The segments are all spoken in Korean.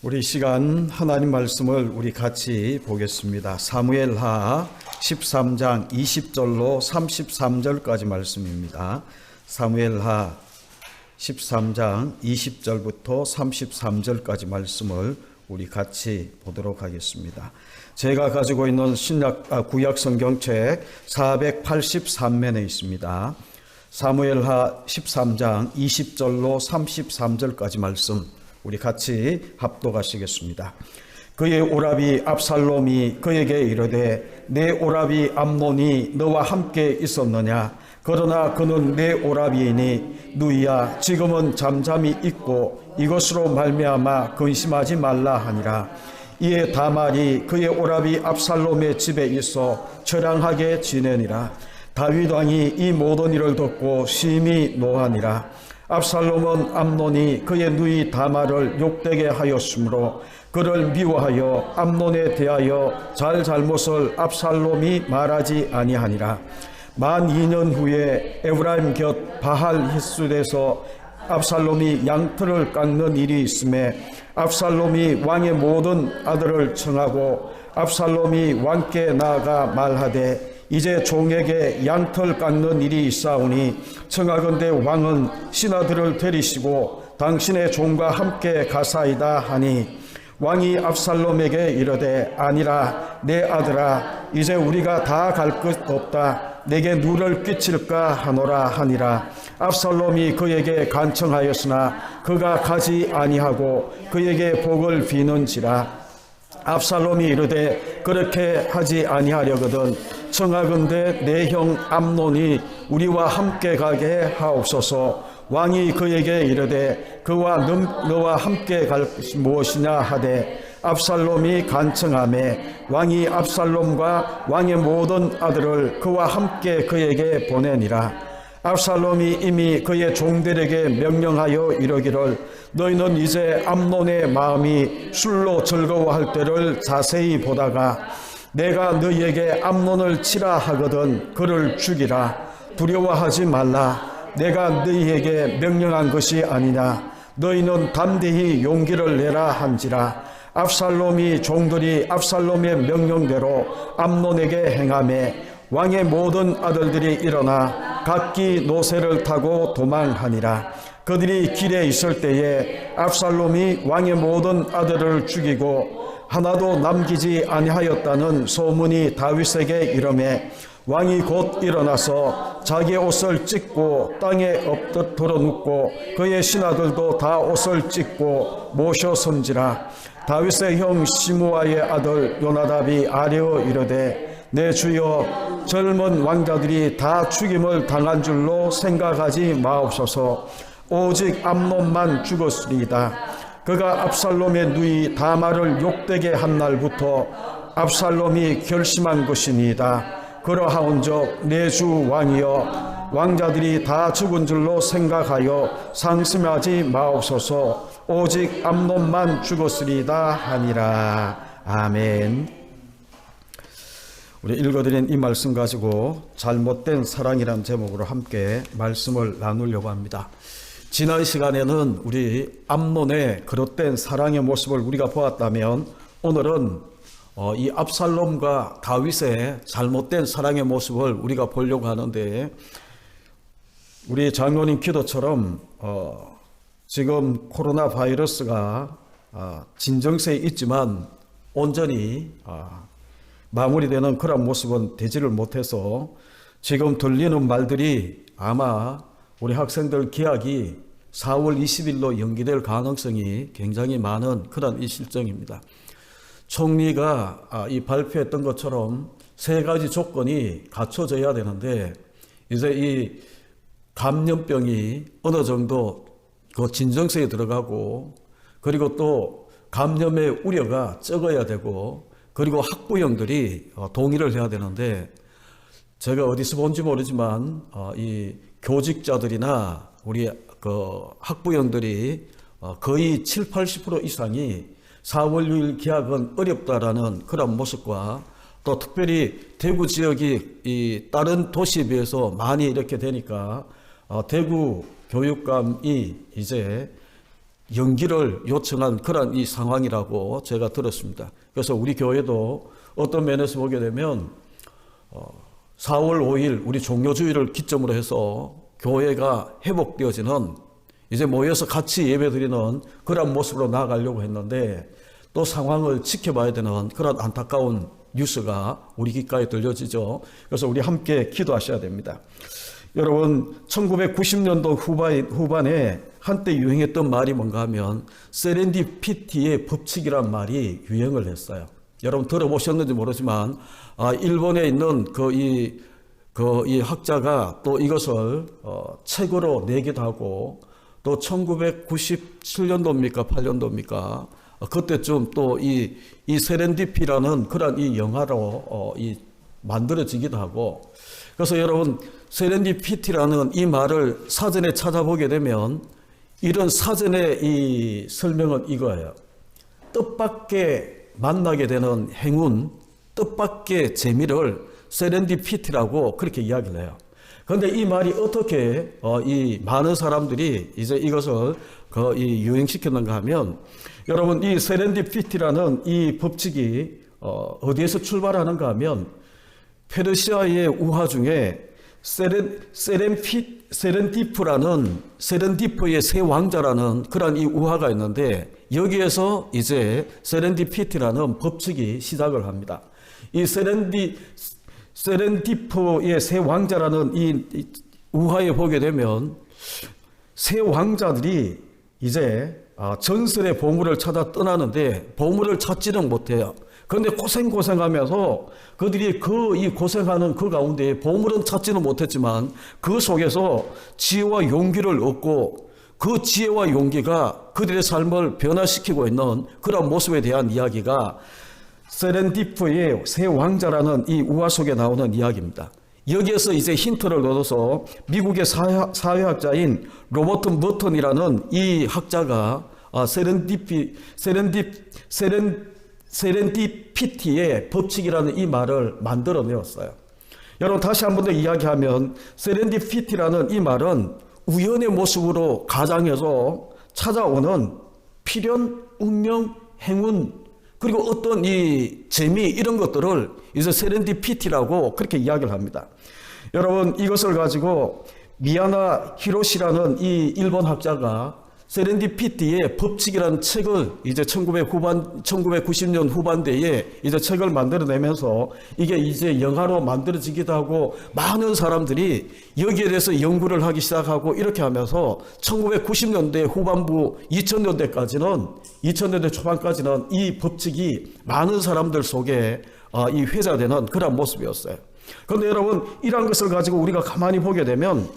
우리 이 시간 하나님 말씀을 우리 같이 보겠습니다. 사무엘하 13장 20절로 33절까지 말씀입니다. 사무엘하 13장 20절부터 33절까지 말씀을 우리 같이 보도록 하겠습니다. 제가 가지고 있는 구약 성경책 483면에 있습니다. 사무엘하 13장 20절로 33절까지 말씀 우리 같이 합독하시겠습니다. 그의 오라비 압살롬이 그에게 이르되 내 오라비 암논이 너와 함께 있었느냐? 그러나 그는 내 오라비이니 누이야 지금은 잠잠히 있고 이것으로 말미암아 근심하지 말라 하니라. 이에 다말이 그의 오라비 압살롬의 집에 있어 처량하게 지내니라. 다윗 왕이 이 모든 일을 듣고 심히 노하니라. 압살롬은 암논이 그의 누이 다말을 욕되게 하였으므로 그를 미워하여 암논에 대하여 잘못을 압살롬이 말하지 아니하니라. 만 2년 후에 에브라임 곁 바할 히숫에서 압살롬이 양털을 깎는 일이 있음에 압살롬이 왕의 모든 아들을 청하고 압살롬이 왕께 나아가 말하되 이제 종에게 양털 깎는 일이 있사오니 청하건대 왕은 신하들을 데리시고 당신의 종과 함께 가사이다 하니 왕이 압살롬에게 이르되 아니라 내 아들아 이제 우리가 다 갈 것 없다 내게 누를 끼칠까 하노라 하니라. 압살롬이 그에게 간청하였으나 그가 가지 아니하고 그에게 복을 비는지라. 압살롬이 이르되 그렇게 하지 아니하려거든 청하건대 내 형 암논이 우리와 함께 가게 하옵소서. 왕이 그에게 이르되 그와 너와 함께 갈 것이 무엇이냐 하되 압살롬이 간청하매 왕이 압살롬과 왕의 모든 아들을 그와 함께 그에게 보내니라. 압살롬이 이미 그의 종들에게 명령하여 이르기를 너희는 이제 암논의 마음이 술로 즐거워할 때를 자세히 보다가 내가 너희에게 암논을 치라 하거든 그를 죽이라. 두려워하지 말라. 내가 너희에게 명령한 것이 아니냐. 너희는 담대히 용기를 내라 한지라. 압살롬이 종들이 압살롬의 명령대로 암논에게 행하매 왕의 모든 아들들이 일어나 각기 노새를 타고 도망하니라. 그들이 길에 있을 때에 압살롬이 왕의 모든 아들을 죽이고 하나도 남기지 아니하였다는 소문이 다윗에게 이르매 왕이 곧 일어나서 자기의 옷을 찢고 땅에 엎듯 돌아눕고 그의 신하들도 다 옷을 찢고 모셔 선지라. 다윗의 형 시므아의 아들 요나답이 아뢰어 이르되 내 주여 젊은 왕자들이 다 죽임을 당한 줄로 생각하지 마옵소서. 오직 암논만 죽었으리이다. 그가 압살롬의 누이 다말을 욕되게 한 날부터 압살롬이 결심한 것이니이다. 그러하온즉 내 주 왕이여 왕자들이 다 죽은 줄로 생각하여 상심하지 마옵소서. 오직 암논만 죽었으리이다 하니라. 아멘. 우리 읽어드린 이 말씀 가지고 잘못된 사랑이라는 제목으로 함께 말씀을 나누려고 합니다. 지난 시간에는 우리 암논의 그릇된 사랑의 모습을 우리가 보았다면 오늘은 이 압살롬과 다윗의 잘못된 사랑의 모습을 우리가 보려고 하는데 우리 장로님 기도처럼 지금 코로나 바이러스가 진정세에 있지만 온전히 마무리되는 그런 모습은 되지를 못해서 지금 들리는 말들이 아마 우리 학생들 개학이 4월 20일로 연기될 가능성이 굉장히 많은 그런 이 실정입니다. 총리가 이 발표했던 것처럼 세 가지 조건이 갖춰져야 되는데 이제 이 감염병이 어느 정도 그 진정세에 들어가고 그리고 또 감염의 우려가 적어야 되고 그리고 학부형들이 동의를 해야 되는데 제가 어디서 본지 모르지만 이 교직자들이나 우리 그 학부형들이 거의 70-80% 이상이 4월 6일 개학은 어렵다라는 그런 모습과 또 특별히 대구 지역이 이 다른 도시에 비해서 많이 이렇게 되니까 대구 교육감이 이제 연기를 요청한 그런 이 상황이라고 제가 들었습니다. 그래서 우리 교회도 어떤 면에서 보게 되면 4월 5일 우리 종료주의를 기점으로 해서 교회가 회복되어지는 이제 모여서 같이 예배드리는 그런 모습으로 나아가려고 했는데 또 상황을 지켜봐야 되는 그런 안타까운 뉴스가 우리 귓가에 들려지죠. 그래서 우리 함께 기도하셔야 됩니다. 여러분 1990년도 후반에 한때 유행했던 말이 뭔가 하면 세렌디피티의 법칙이란 말이 유행을 했어요. 여러분 들어보셨는지 모르지만 일본에 있는 이 학자가 또 이것을 책으로 내기도 하고 또 1997년도입니까 8년도입니까 그때쯤 또 이 세렌디피라는 그런 이 영화로 만들어지기도 하고 그래서 여러분 세렌디피티라는 이 말을 사전에 찾아보게 되면 이런 사전의 이 설명은 이거예요. 뜻밖의 만나게 되는 행운, 뜻밖의 재미를 세렌디피티라고 그렇게 이야기를 해요. 그런데 이 말이 어떻게 이 많은 사람들이 이제 이것을 유행시켰는가 하면 여러분 이 세렌디피티라는 이 법칙이 어디에서 출발하는가 하면 페르시아의 우화 중에 세렌디프의 새 왕자라는 그런 이 우화가 있는데 여기에서 이제 세렌디피티라는 법칙이 시작을 합니다. 이 세렌디프의 새 왕자라는 이 우화에 보게 되면 새 왕자들이 이제 전설의 보물을 찾아 떠나는데 보물을 찾지는 못해요. 그런데 고생하면서 그들이 이 고생하는 그 가운데 보물은 찾지는 못했지만 그 속에서 지혜와 용기를 얻고 그 지혜와 용기가 그들의 삶을 변화시키고 있는 그런 모습에 대한 이야기가 세렌디프의 새 왕자라는 이 우화 속에 나오는 이야기입니다. 여기에서 이제 힌트를 얻어서 미국의 사회학자인 로버트 머턴이라는 이 학자가 세렌디피티의 법칙이라는 이 말을 만들어내었어요. 여러분 다시 한 번 더 이야기하면 세렌디피티라는 이 말은 우연의 모습으로 가장해서 찾아오는 필연, 운명, 행운 그리고 어떤 이 재미 이런 것들을 이제 세렌디피티라고 그렇게 이야기를 합니다. 여러분 이것을 가지고 미야나 히로시라는 이 일본 학자가 세렌디피티의 법칙이라는 책을 이제 1990년 후반대에 이제 책을 만들어내면서 이게 이제 영화로 만들어지기도 하고 많은 사람들이 여기에 대해서 연구를 하기 시작하고 이렇게 하면서 1990년대 후반부 2000년대 초반까지는 이 법칙이 많은 사람들 속에 이 회자되는 그런 모습이었어요. 그런데 여러분 이러한 것을 가지고 우리가 가만히 보게 되면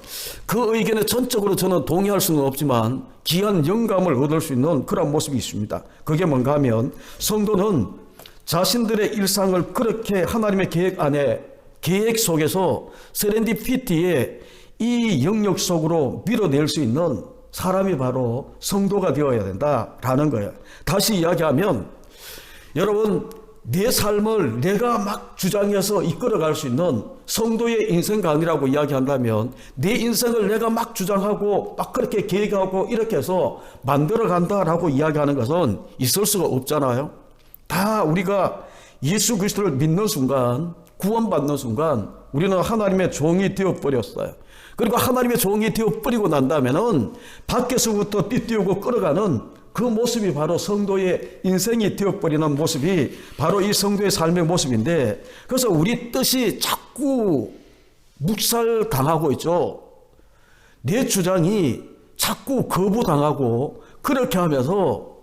그 의견에 전적으로 저는 동의할 수는 없지만 귀한 영감을 얻을 수 있는 그런 모습이 있습니다. 그게 뭔가 하면 성도는 자신들의 일상을 그렇게 하나님의 계획 속에서 세렌디피티의 이 영역 속으로 밀어낼 수 있는 사람이 바로 성도가 되어야 된다라는 거예요. 다시 이야기하면 여러분 내 삶을 내가 막 주장해서 이끌어갈 수 있는 성도의 인생 강의라고 이야기한다면 내 인생을 내가 막 주장하고 막 그렇게 계획하고 이렇게 해서 만들어간다라고 이야기하는 것은 있을 수가 없잖아요. 다 우리가 예수 그리스도를 믿는 순간 구원받는 순간 우리는 하나님의 종이 되어버렸어요. 그리고 하나님의 종이 되어버리고 난다면은 밖에서부터 띠띠우고 끌어가는 그 모습이 바로 성도의 인생이 되어버리는 모습이 바로 이 성도의 삶의 모습인데 그래서 우리 뜻이 자꾸 묵살당하고 있죠. 내 주장이 자꾸 거부당하고 그렇게 하면서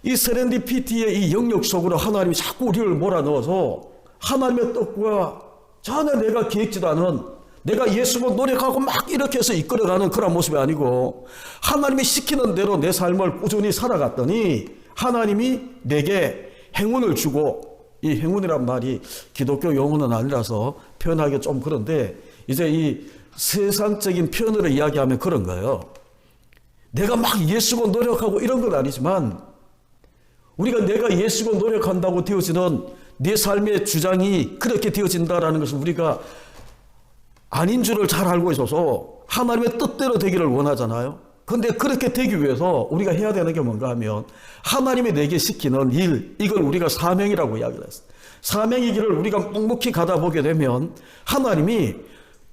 이 세렌디피티의 이 영역 속으로 하나님이 자꾸 우리를 몰아넣어서 하나님의 뜻과 전혀 내가 계획지도 않은 내가 예수를 노력하고 막 이렇게 해서 이끌어가는 그런 모습이 아니고 하나님이 시키는 대로 내 삶을 꾸준히 살아갔더니 하나님이 내게 행운을 주고 이 행운이란 말이 기독교 용어는 아니라서 표현하기 좀 그런데 이제 이 세상적인 표현으로 이야기하면 그런 거예요. 내가 막 예수고 노력하고 이런 건 아니지만 우리가 내가 예수고 노력한다고 되어지는 내 삶의 주장이 그렇게 되어진다라는 것을 우리가 아닌 줄을 잘 알고 있어서 하나님의 뜻대로 되기를 원하잖아요. 근데 그렇게 되기 위해서 우리가 해야 되는 게 뭔가 하면 하나님이 내게 시키는 일, 이걸 우리가 사명이라고 이야기를 했어요. 사명의 길을 우리가 묵묵히 가다 보게 되면 하나님이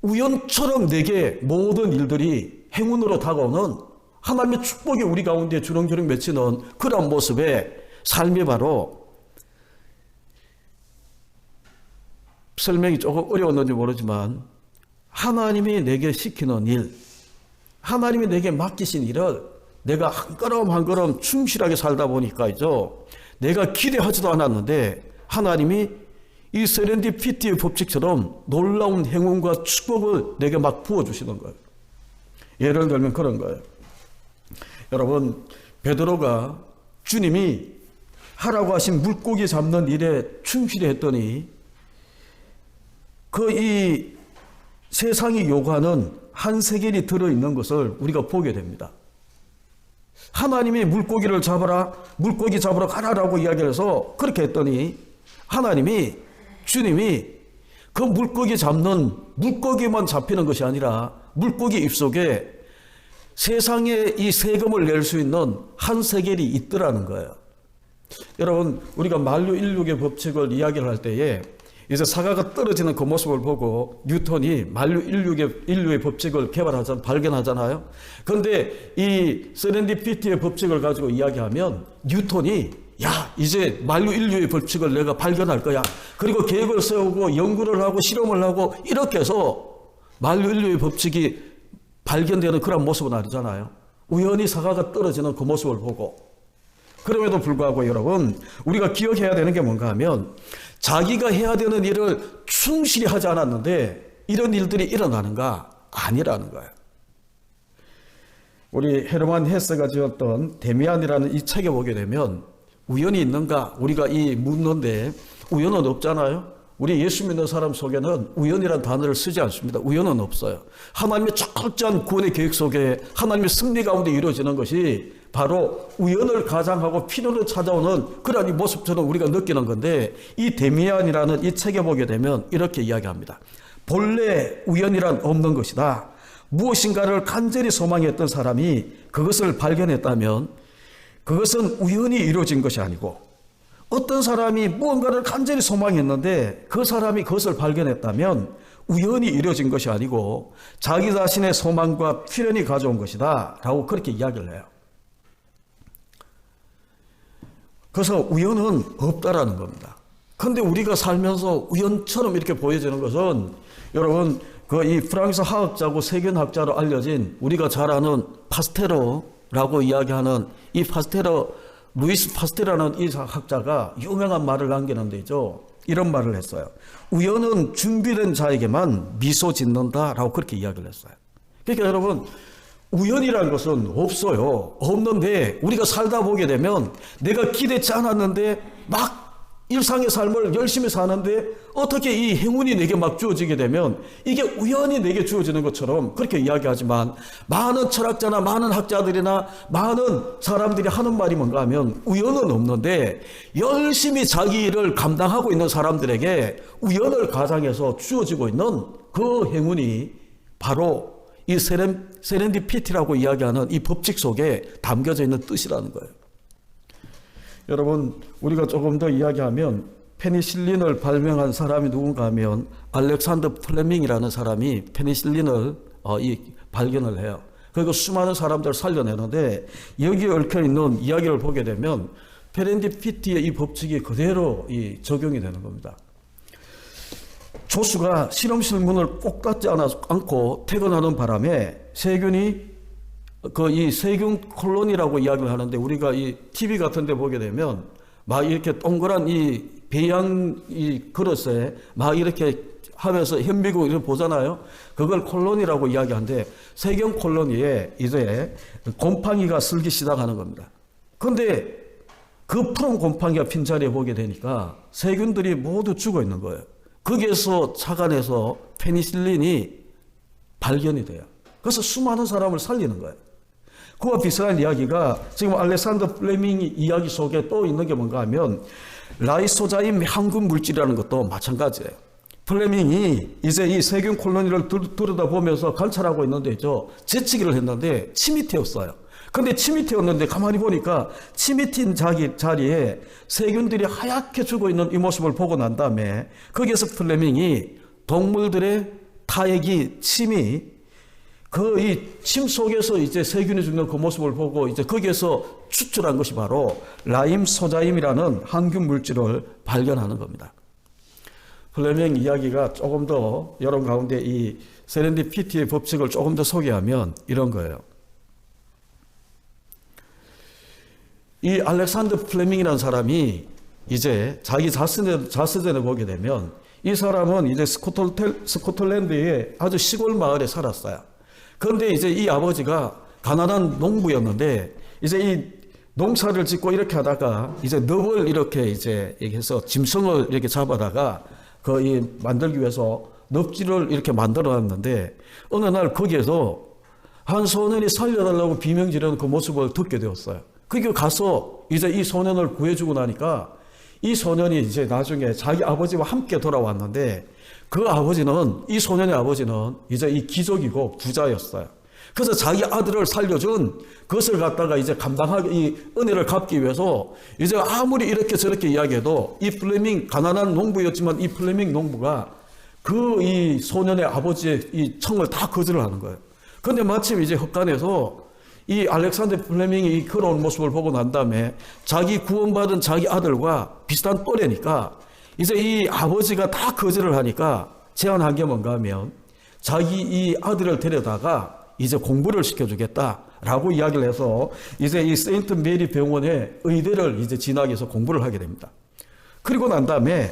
우연처럼 내게 모든 일들이 행운으로 다가오는 하나님의 축복이 우리 가운데 주렁주렁 맺히는 그런 모습의 삶이 바로, 설명이 조금 어려웠는지 모르지만 하나님이 내게 시키는 일, 하나님이 내게 맡기신 일을 내가 한 걸음 한 걸음 충실하게 살다 보니까죠, 내가 기대하지도 않았는데 하나님이 이 세렌디피티의 법칙처럼 놀라운 행운과 축복을 내게 막 부어주시는 거예요. 예를 들면 그런 거예요. 여러분, 베드로가 주님이 하라고 하신 물고기 잡는 일에 충실히 했더니 이 세상이 요구하는 한 세겔이 들어있는 것을 우리가 보게 됩니다. 하나님이 물고기를 잡아라, 물고기 잡으러 가라라고 이야기를 해서 그렇게 했더니 주님이 그 물고기 잡는, 물고기만 잡히는 것이 아니라 물고기 입속에 세상에 이 세금을 낼 수 있는 한 세겔이 있더라는 거예요. 여러분, 우리가 만류인력의 법칙을 이야기를 할 때에 이제 사과가 떨어지는 그 모습을 보고 뉴턴이 만류인류의 법칙을 발견하잖아요. 그런데 이 세렌디피티의 법칙을 가지고 이야기하면 뉴턴이 이제 만류인류의 법칙을 내가 발견할 거야. 그리고 계획을 세우고 연구를 하고 실험을 하고 이렇게 해서 만류인류의 법칙이 발견되는 그런 모습은 아니잖아요. 우연히 사과가 떨어지는 그 모습을 보고. 그럼에도 불구하고 여러분, 우리가 기억해야 되는 게 뭔가 하면 자기가 해야 되는 일을 충실히 하지 않았는데 이런 일들이 일어나는가? 아니라는 거예요. 우리 헤르만 헤세가 지었던 데미안이라는 이 책에 보게 되면 우연이 있는가? 우리가 묻는데 우연은 없잖아요. 우리 예수 믿는 사람 속에는 우연이라는 단어를 쓰지 않습니다. 우연은 없어요. 하나님의 철저한 구원의 계획 속에 하나님의 승리 가운데 이루어지는 것이 바로 우연을 가장하고 필연을 찾아오는 그런 이 모습처럼 우리가 느끼는 건데, 이 데미안이라는 이 책에 보게 되면 이렇게 이야기합니다. 본래 우연이란 없는 것이다. 무엇인가를 간절히 소망했던 사람이 그것을 발견했다면 그것은 우연히 이루어진 것이 아니고, 어떤 사람이 무언가를 간절히 소망했는데 그 사람이 그것을 발견했다면 우연히 이루어진 것이 아니고 자기 자신의 소망과 필연이 가져온 것이다 라고 그렇게 이야기를 해요. 그래서 우연은 없다라는 겁니다. 그런데 우리가 살면서 우연처럼 이렇게 보여지는 것은, 여러분, 이 프랑스 화학자고 세균학자로 알려진 우리가 잘 아는 파스테르라고 이야기하는 이 루이스 파스테르라는 이 학자가 유명한 말을 남기는 데죠. 이런 말을 했어요. 우연은 준비된 자에게만 미소 짓는다라고 그렇게 이야기를 했어요. 그러니까 여러분, 우연이라는 것은 없어요. 없는데 우리가 살다 보게 되면 내가 기대치 않았는데 막 일상의 삶을 열심히 사는데 어떻게 이 행운이 내게 막 주어지게 되면 이게 우연히 내게 주어지는 것처럼 그렇게 이야기하지만, 많은 철학자나 많은 학자들이나 많은 사람들이 하는 말이 뭔가 하면 우연은 없는데 열심히 자기 일을 감당하고 있는 사람들에게 우연을 가장해서 주어지고 있는 그 행운이 바로 이 세렌디피티라고 이야기하는 이 법칙 속에 담겨져 있는 뜻이라는 거예요. 여러분, 우리가 조금 더 이야기하면 페니실린을 발명한 사람이 누군가 하면 알렉산더 플레밍이라는 사람이 페니실린을 발견을 해요. 그리고 수많은 사람들을 살려내는데 여기에 얽혀있는 이야기를 보게 되면 세렌디피티의 이 법칙이 그대로 적용이 되는 겁니다. 조수가 실험실 문을 꼭 닫지 않고 퇴근하는 바람에 세균이 이 세균 콜로니라고 이야기를 하는데, 우리가 이 TV 같은 데 보게 되면 막 이렇게 동그란 이 배양 그릇에 막 이렇게 하면서 현미국 이렇게 보잖아요. 그걸 콜로니라고 이야기하는데, 세균 콜로니에 이제 곰팡이가 슬기 시작하는 겁니다. 그런데 그 푸른 곰팡이가 빈자리에 보게 되니까 세균들이 모두 죽어 있는 거예요. 거기에서 착안해서 페니실린이 발견이 돼요. 그래서 수많은 사람을 살리는 거예요. 그와 비슷한 이야기가 지금 알렉산더 플레밍 이야기 속에 또 있는 게 뭔가 하면 라이소자임 항균 물질이라는 것도 마찬가지예요. 플레밍이 이제 이 세균 콜로니를 들여다보면서 관찰하고 있는데 재치기를 했는데 침이 튀었어요. 근데 침이 튀었는데 가만히 보니까 침이 튄 자리에 세균들이 하얗게 죽어있는 이 모습을 보고 난 다음에 거기에서 플레밍이 동물들의 타액이 침이 그 이 침 속에서 이제 세균이 죽는 그 모습을 보고 이제 거기에서 추출한 것이 바로 라임소자임이라는 항균 물질을 발견하는 겁니다. 플레밍 이야기가 조금 더 여러분 가운데 이 세렌디피티의 법칙을 조금 더 소개하면 이런 거예요. 이 알렉산더 플레밍이라는 사람이 이제 자기 자서전에 보게 되면 이 사람은 이제 스코틀랜드의 아주 시골 마을에 살았어요. 그런데 이제 이 아버지가 가난한 농부였는데 이제 이 농사를 짓고 이렇게 하다가 이제 넙을 이렇게 이제 해서 짐승을 이렇게 잡아다가 만들기 위해서 넙지를 이렇게 만들어 놨는데 어느 날 거기에서 한 소년이 살려달라고 비명 지르는 그 모습을 듣게 되었어요. 거기 가서 이제 이 소년을 구해주고 나니까 이 소년이 이제 나중에 자기 아버지와 함께 돌아왔는데 이 소년의 아버지는 이제 이 귀족이고 부자였어요. 그래서 자기 아들을 살려준 그것을 갖다가 이제 감당하기, 이 은혜를 갚기 위해서 이제 아무리 이렇게 저렇게 이야기해도 이 플레밍, 가난한 농부였지만 이 플레밍 농부가 이 소년의 아버지의 이 청을 다 거절을 하는 거예요. 그런데 마침 이제 헛간에서 이 알렉산더 플레밍이 이 걸어온 모습을 보고 난 다음에 자기 구원받은 자기 아들과 비슷한 또래니까 이제 이 아버지가 다 거절을 하니까 제안한 게 뭔가 하면 자기 이 아들을 데려다가 이제 공부를 시켜주겠다라고 이야기를 해서 이제 이 세인트 메리 병원에 의대를 이제 진학해서 해서 공부를 하게 됩니다. 그리고 난 다음에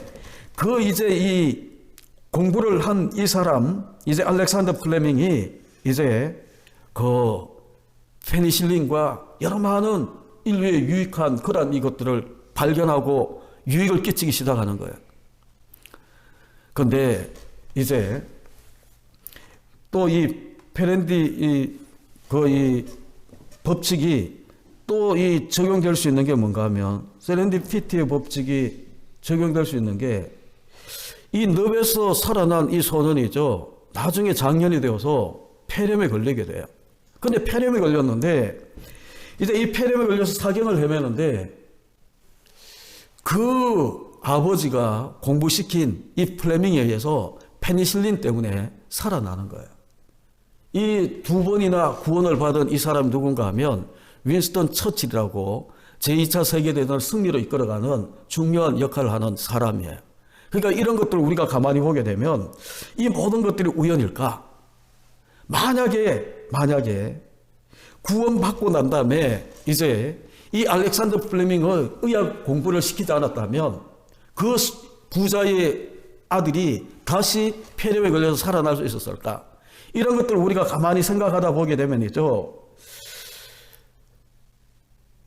이제 이 공부를 한 이 사람, 이제 알렉산더 플레밍이 이제 페니실린과 여러 많은 인류에 유익한 그런 이것들을 발견하고 유익을 끼치기 시작하는 거예요. 그런데 이제 또 이 페렌디 이 법칙이 또 이 적용될 수 있는 게 뭔가 하면 세렌디피티의 법칙이 적용될 수 있는 게 이 늪에서 살아난 이 소년이죠. 나중에 장년이 되어서 폐렴에 걸리게 돼요. 근데 폐렴에 걸렸는데 이제 이 폐렴에 걸려서 사경을 헤매는데 그 아버지가 공부시킨 이 플레밍에 의해서 페니실린 때문에 살아나는 거예요. 이 두 번이나 구원을 받은 이 사람이 누군가 하면 윈스턴 처칠이라고 제2차 세계대전을 승리로 이끌어가는 중요한 역할을 하는 사람이에요. 그러니까 이런 것들을 우리가 가만히 보게 되면 이 모든 것들이 우연일까? 만약에 구원받고 난 다음에 이제 이 알렉산더 플레밍을 의학 공부를 시키지 않았다면 그 부자의 아들이 다시 폐렴에 걸려서 살아날 수 있었을까? 이런 것들을 우리가 가만히 생각하다 보게 되면이죠.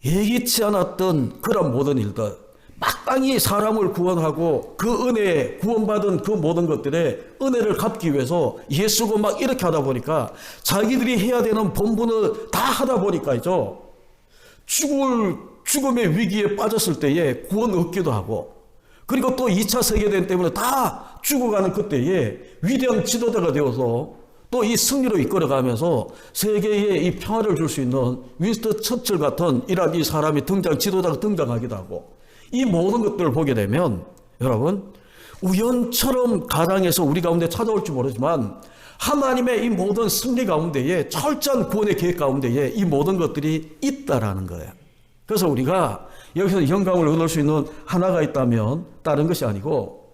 예기치 않았던 그런 모든 일들, 마땅히 사람을 구원하고 그 은혜에 구원받은 그 모든 것들에 은혜를 갚기 위해서 예수고 막 이렇게 하다 보니까 자기들이 해야 되는 본분을 다 하다 보니까죠. 죽음의 위기에 빠졌을 때에 구원 얻기도 하고 그리고 또 2차 세계대전 때문에 다 죽어가는 그때에 위대한 지도자가 되어서 또 이 승리로 이끌어가면서 세계에 이 평화를 줄 수 있는 윈스턴 처칠 같은 이런 이 사람이 지도자가 등장하기도 하고 이 모든 것들을 보게 되면 여러분 우연처럼 가장해서 우리 가운데 찾아올지 모르지만 하나님의 이 모든 승리 가운데에 철저한 구원의 계획 가운데에 이 모든 것들이 있다라는 거예요. 그래서 우리가 여기서 영감을 얻을 수 있는 하나가 있다면 다른 것이 아니고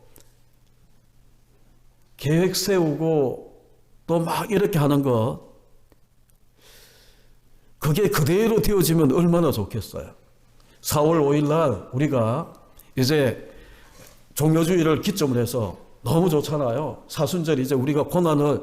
계획 세우고 또 막 이렇게 하는 것 그게 그대로 되어지면 얼마나 좋겠어요. 4월 5일 날 우리가 이제 종료주의를 기점으로 해서 너무 좋잖아요. 사순절 이제 우리가 코로나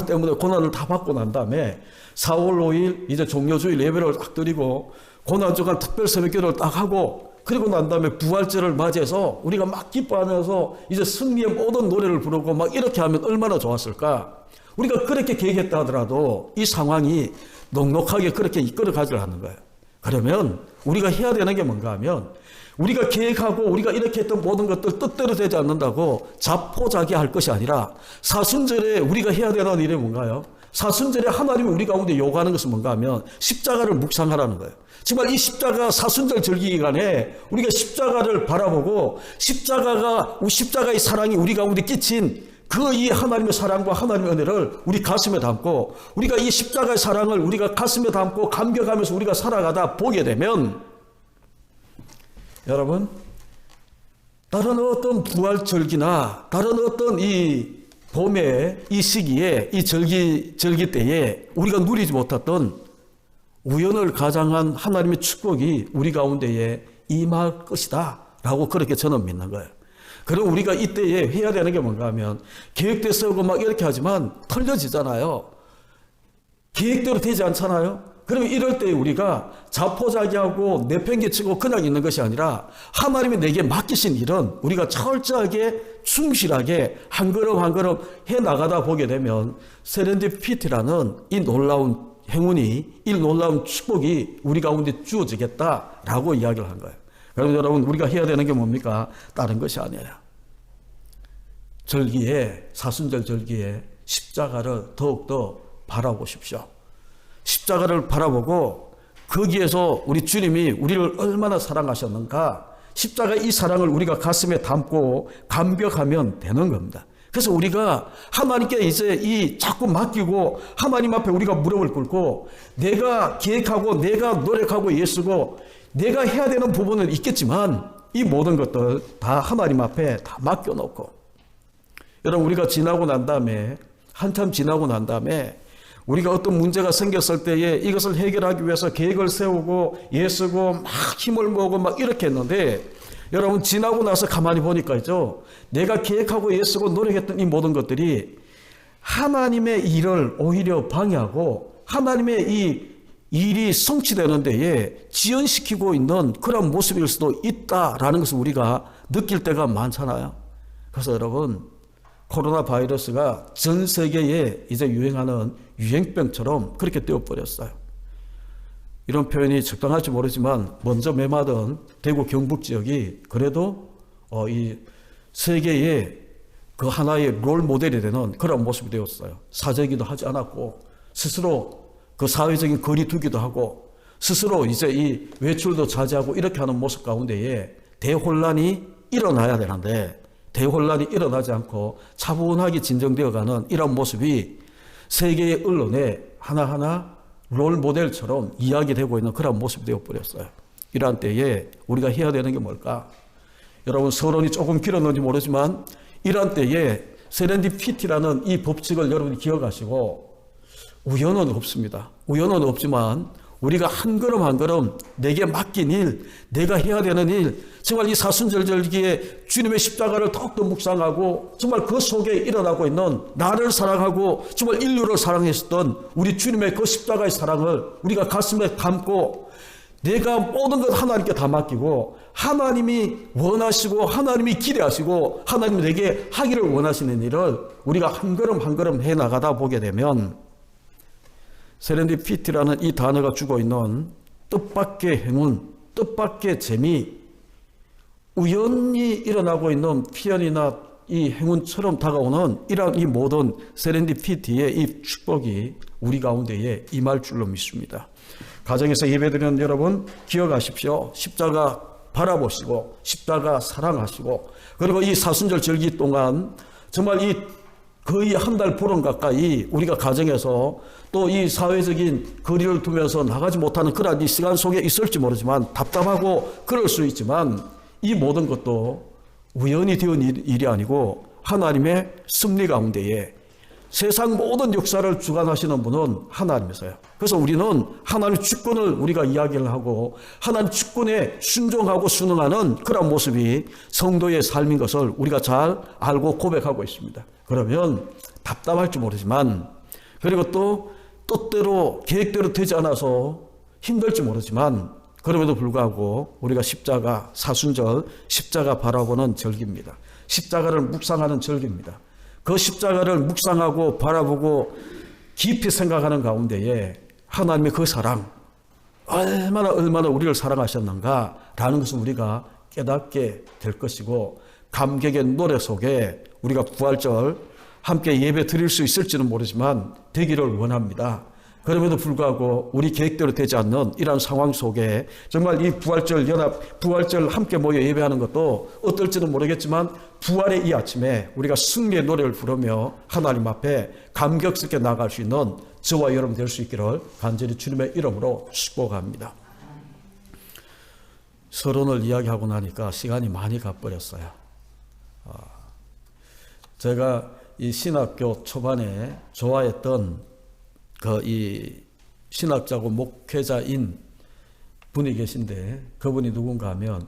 때문에 고난을 다 받고 난 다음에 4월 5일 이제 종료주의 예배를 딱 드리고 고난주간 특별 새벽기도를 딱 하고 그리고 난 다음에 부활절을 맞이해서 우리가 막 기뻐하면서 이제 승리의 모든 노래를 부르고 막 이렇게 하면 얼마나 좋았을까. 우리가 그렇게 계획했다 하더라도 이 상황이 넉넉하게 그렇게 이끌어가지를 않는 거예요. 그러면 우리가 해야 되는 게 뭔가 하면 우리가 계획하고 우리가 이렇게 했던 모든 것들 뜻대로 되지 않는다고 자포자기할 것이 아니라 사순절에 우리가 해야 되는 일이 뭔가요? 사순절에 하나님이 우리 가운데 요구하는 것은 뭔가 하면 십자가를 묵상하라는 거예요. 정말 이 십자가 사순절 절기 기간에 우리가 십자가를 바라보고 십자가의 사랑이 우리 가운데 끼친 그 이 하나님의 사랑과 하나님의 은혜를 우리 가슴에 담고 우리가 이 십자가의 사랑을 우리가 가슴에 담고 감격하면서 우리가 살아가다 보게 되면 여러분 다른 어떤 부활절기나 다른 어떤 이 봄의 이 시기에 이 절기 때에 우리가 누리지 못했던 우연을 가장한 하나님의 축복이 우리 가운데에 임할 것이다 라고 그렇게 저는 믿는 거예요. 그럼 우리가 이때에 해야 되는 게 뭔가 하면 계획대 세우고 막 이렇게 하지만 털려지잖아요. 계획대로 되지 않잖아요. 그러면 이럴 때 우리가 자포자기하고 내팽개치고 그냥 있는 것이 아니라 하나님이 내게 맡기신 일은 우리가 철저하게 충실하게 한 걸음 한 걸음 해나가다 보게 되면 세렌디피티라는 이 놀라운 행운이 이 놀라운 축복이 우리 가운데 주어지겠다라고 이야기를 한 거예요. 그럼 여러분 우리가 해야 되는 게 뭡니까? 다른 것이 아니에요. 절기에 사순절 절기에 십자가를 더욱더 바라보십시오. 십자가를 바라보고 거기에서 우리 주님이 우리를 얼마나 사랑하셨는가 십자가의 이 사랑을 우리가 가슴에 담고 감격하면 되는 겁니다. 그래서 우리가 하나님께 이제 이 자꾸 맡기고 하나님 앞에 우리가 무릎을 꿇고 내가 계획하고 내가 노력하고 애쓰고 내가 해야 되는 부분은 있겠지만 이 모든 것들 다 하나님 앞에 다 맡겨놓고 여러분 우리가 지나고 난 다음에 한참 지나고 난 다음에 우리가 어떤 문제가 생겼을 때에 이것을 해결하기 위해서 계획을 세우고 애쓰고 막 힘을 모으고 막 이렇게 했는데 여러분 지나고 나서 가만히 보니까 있죠. 내가 계획하고 애쓰고 노력했던 이 모든 것들이 하나님의 일을 오히려 방해하고 하나님의 이 일이 성취되는 데에 지연시키고 있는 그런 모습일 수도 있다라는 것을 우리가 느낄 때가 많잖아요. 그래서 여러분 코로나 바이러스가 전 세계에 이제 유행하는 유행병처럼 그렇게 되어버렸어요. 이런 표현이 적당할지 모르지만 먼저 메마른 대구 경북 지역이 그래도 이 세계의 그 하나의 롤 모델이 되는 그런 모습이 되었어요. 사재기도 하지 않았고 스스로 그 사회적인 거리 두기도 하고 스스로 이제 이 외출도 자제하고 이렇게 하는 모습 가운데에 대혼란이 일어나야 되는데 대혼란이 일어나지 않고 차분하게 진정되어가는 이런 모습이 세계의 언론에 하나하나 롤 모델처럼 이야기되고 있는 그런 모습이 되어버렸어요. 이러한 때에 우리가 해야 되는 게 뭘까? 여러분 서론이 조금 길었는지 모르지만 이러한 때에 세렌디피티라는 이 법칙을 여러분이 기억하시고 우연은 없습니다. 우연은 없지만 우리가 한 걸음 한 걸음 내게 맡긴 일, 내가 해야 되는 일, 정말 이 사순절 절기에 주님의 십자가를 더욱더 묵상하고 정말 그 속에 일어나고 있는 나를 사랑하고 정말 인류를 사랑했었던 우리 주님의 그 십자가의 사랑을 우리가 가슴에 담고 내가 모든 것 하나님께 다 맡기고 하나님이 원하시고 하나님이 기대하시고 하나님이 내게 하기를 원하시는 일을 우리가 한 걸음 한 걸음 해나가다 보게 되면 세렌디피티라는 이 단어가 주고 있는 뜻밖의 행운, 뜻밖의 재미, 우연히 일어나고 있는 피연이나 이 행운처럼 다가오는 이러한 이 모든 세렌디피티의 이 축복이 우리 가운데에 임할 줄로 믿습니다. 가정에서 예배드리는 여러분 기억하십시오. 십자가 바라보시고 십자가 사랑하시고 그리고 이 사순절 절기 동안 정말 이 거의 한 달 보름 가까이 우리가 가정에서 또 이 사회적인 거리를 두면서 나가지 못하는 그런 이 시간 속에 있을지 모르지만 답답하고 그럴 수 있지만 이 모든 것도 우연히 되은 일이 아니고 하나님의 섭리 가운데에 세상 모든 역사를 주관하시는 분은 하나님이세요. 그래서 우리는 하나님의 주권을 우리가 이야기를 하고 하나님 주권에 순종하고 순응하는 그런 모습이 성도의 삶인 것을 우리가 잘 알고 고백하고 있습니다. 그러면 답답할지 모르지만 그리고 또 뜻대로 계획대로 되지 않아서 힘들지 모르지만 그럼에도 불구하고 우리가 십자가 사순절 십자가 바라보는 절기입니다. 십자가를 묵상하는 절기입니다. 그 십자가를 묵상하고 바라보고 깊이 생각하는 가운데에 하나님의 그 사랑 얼마나 우리를 사랑하셨는가라는 것을 우리가 깨닫게 될 것이고 감격의 노래 속에 우리가 부활절 함께 예배 드릴 수 있을지는 모르지만 되기를 원합니다. 그럼에도 불구하고 우리 계획대로 되지 않는 이러한 상황 속에 정말 이 부활절 연합, 부활절 함께 모여 예배하는 것도 어떨지는 모르겠지만 부활의 이 아침에 우리가 승리의 노래를 부르며 하나님 앞에 감격스럽게 나아갈 수 있는 저와 여러분 될 수 있기를 간절히 주님의 이름으로 축복합니다. 서론을 이야기하고 나니까 시간이 많이 가버렸어요. 제가 이 신학교 초반에 좋아했던 이 신학자고 목회자인 분이 계신데 그분이 누군가 하면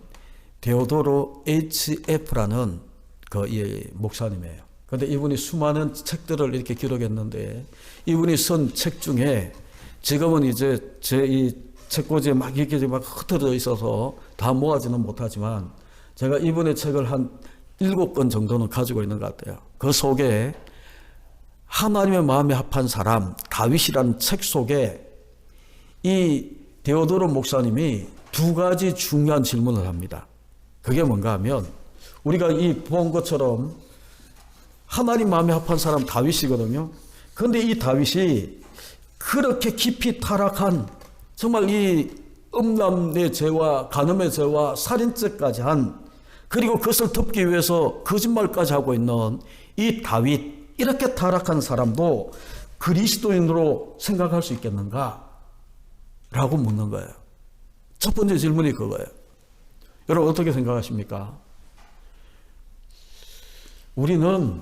데오도로 H.F라는 이 목사님이에요. 그런데 이분이 수많은 책들을 이렇게 기록했는데 이분이 쓴 책 중에 지금은 이제 제 이 책꽂이에 막 이렇게 막 흩어져 있어서 다 모아지는 못하지만 제가 이분의 책을 한 7권 정도는 가지고 있는 것 같아요. 그 속에 하나님의 마음에 합한 사람 다윗이라는 책 속에 이 데오도로 목사님이 2가지 중요한 질문을 합니다. 그게 뭔가 하면 우리가 본 것처럼 하나님 마음에 합한 사람 다윗이거든요. 그런데 이 다윗이 그렇게 깊이 타락한 정말 이 음란의 죄와 간음의 죄와 살인죄까지 한 그리고 그것을 덮기 위해서 거짓말까지 하고 있는 이 다윗 이렇게 타락한 사람도 그리스도인으로 생각할 수 있겠는가? 라고 묻는 거예요. 첫 번째 질문이 그거예요. 여러분 어떻게 생각하십니까? 우리는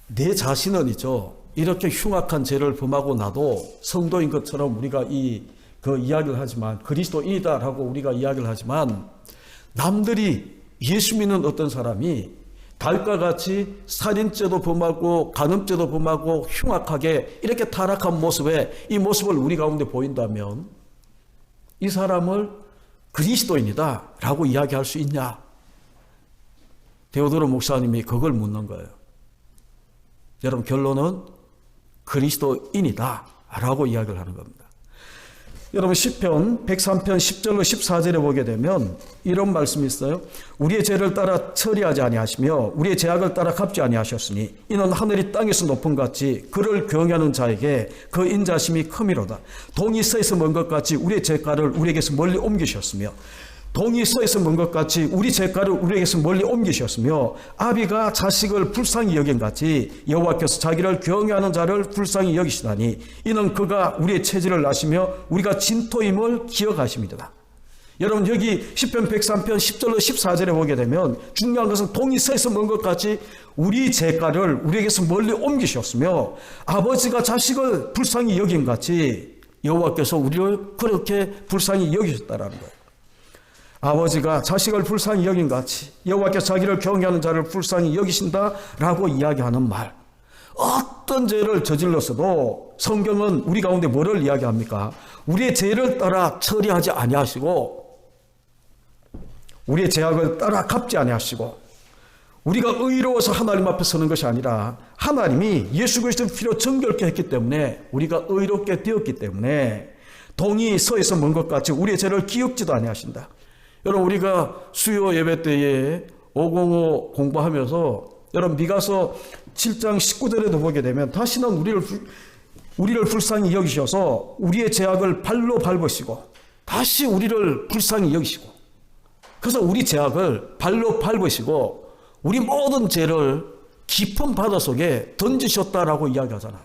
내 자신은 있죠. 이렇게 흉악한 죄를 범하고 나도 성도인 것처럼 우리가 이야기를 하지만 그리스도인이다라고 우리가 이야기를 하지만 남들이 예수 믿는 어떤 사람이 다윗과 같이 살인죄도 범하고 간음죄도 범하고 흉악하게 이렇게 타락한 모습에 이 모습을 우리 가운데 보인다면 이 사람을 그리스도인이다 라고 이야기할 수 있냐? 데오도로 목사님이 그걸 묻는 거예요. 여러분 결론은 그리스도인이다 라고 이야기를 하는 겁니다. 여러분 시편 103편 10절로 14절에 보게 되면 이런 말씀이 있어요. 우리의 죄를 따라 처리하지 아니하시며 우리의 죄악을 따라 갚지 아니하셨으니 이는 하늘이 땅에서 높은 같이 그를 경외하는 자에게 그 인자심이 크미로다. 동이 서에서 먼 것 같이 우리의 죄가를 우리에게서 멀리 옮기셨으며 동이 서에서 먼 것 같이 우리 죄가를 우리에게서 멀리 옮기셨으며 아비가 자식을 불쌍히 여긴같이 여호와께서 자기를 경외하는 자를 불쌍히 여기시다니 이는 그가 우리의 체질을 아시며 우리가 진토임을 기억하십니다. 여러분 여기 시편 103편 10절로 14절에 보게 되면 중요한 것은 동이 서에서 먼 것 같이 우리 죄가를 우리에게서 멀리 옮기셨으며 아버지가 자식을 불쌍히 여긴같이 여호와께서 우리를 그렇게 불쌍히 여기셨다라는 거예요. 아버지가 자식을 불쌍히 여긴같이 여호와께서 자기를 경외하는 자를 불쌍히 여기신다라고 이야기하는 말. 어떤 죄를 저질렀어도 성경은 우리 가운데 뭐를 이야기합니까? 우리의 죄를 따라 처리하지 아니하시고 우리의 죄악을 따라 갚지 아니하시고 우리가 의로워서 하나님 앞에 서는 것이 아니라 하나님이 예수 그리스도의 피로 정결케 했기 때문에 우리가 의롭게 되었기 때문에 동이 서에서 먼 것 같이 우리의 죄를 기억지도 아니하신다. 여러분 우리가 수요 예배 때에 505 공부하면서 여러분 미가서 7장 19절에도 보게 되면 다시는 우리를 불쌍히 여기셔서 우리의 죄악을 발로 밟으시고 다시 우리를 불쌍히 여기시고 그래서 우리 죄악을 발로 밟으시고 우리 모든 죄를 깊은 바다 속에 던지셨다라고 이야기하잖아요.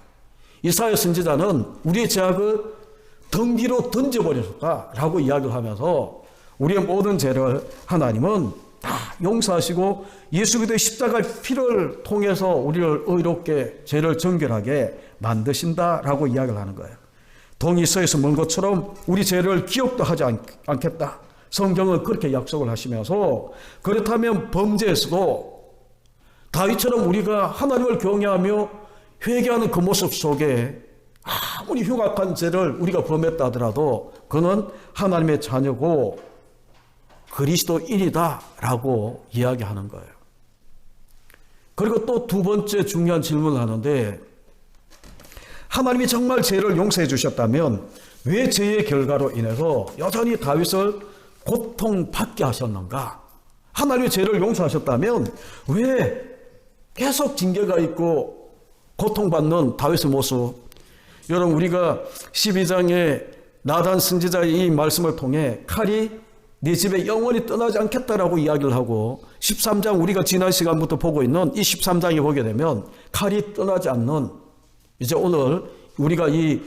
이사야 선지자는 우리의 죄악을 덩기로 던져버리셨다라고 이야기를 하면서 우리의 모든 죄를 하나님은 다 용서하시고 예수 그리스도의 십자가의 피를 통해서 우리를 의롭게 죄를 정결하게 만드신다라고 이야기를 하는 거예요. 동이 서에서 먼 것처럼 우리 죄를 기억도 하지 않겠다. 성경은 그렇게 약속을 하시면서 그렇다면 범죄에서도 다윗처럼 우리가 하나님을 경외하며 회개하는 그 모습 속에 아무리 흉악한 죄를 우리가 범했다 하더라도 그는 하나님의 자녀고 그리스도인이다 라고 이야기하는 거예요. 그리고 또 두 번째 중요한 질문을 하는데 하나님이 정말 죄를 용서해 주셨다면 왜 죄의 결과로 인해서 여전히 다윗을 고통받게 하셨는가 하나님의 죄를 용서하셨다면 왜 계속 징계가 있고 고통받는 다윗의 모습? 여러분, 우리가 12장에 나단 선지자의 이 말씀을 통해 칼이 네 집에 영원히 떠나지 않겠다라고 이야기를 하고, 13장 우리가 지난 시간부터 보고 있는 이 13장에 보게 되면 칼이 떠나지 않는, 이제 오늘 우리가 이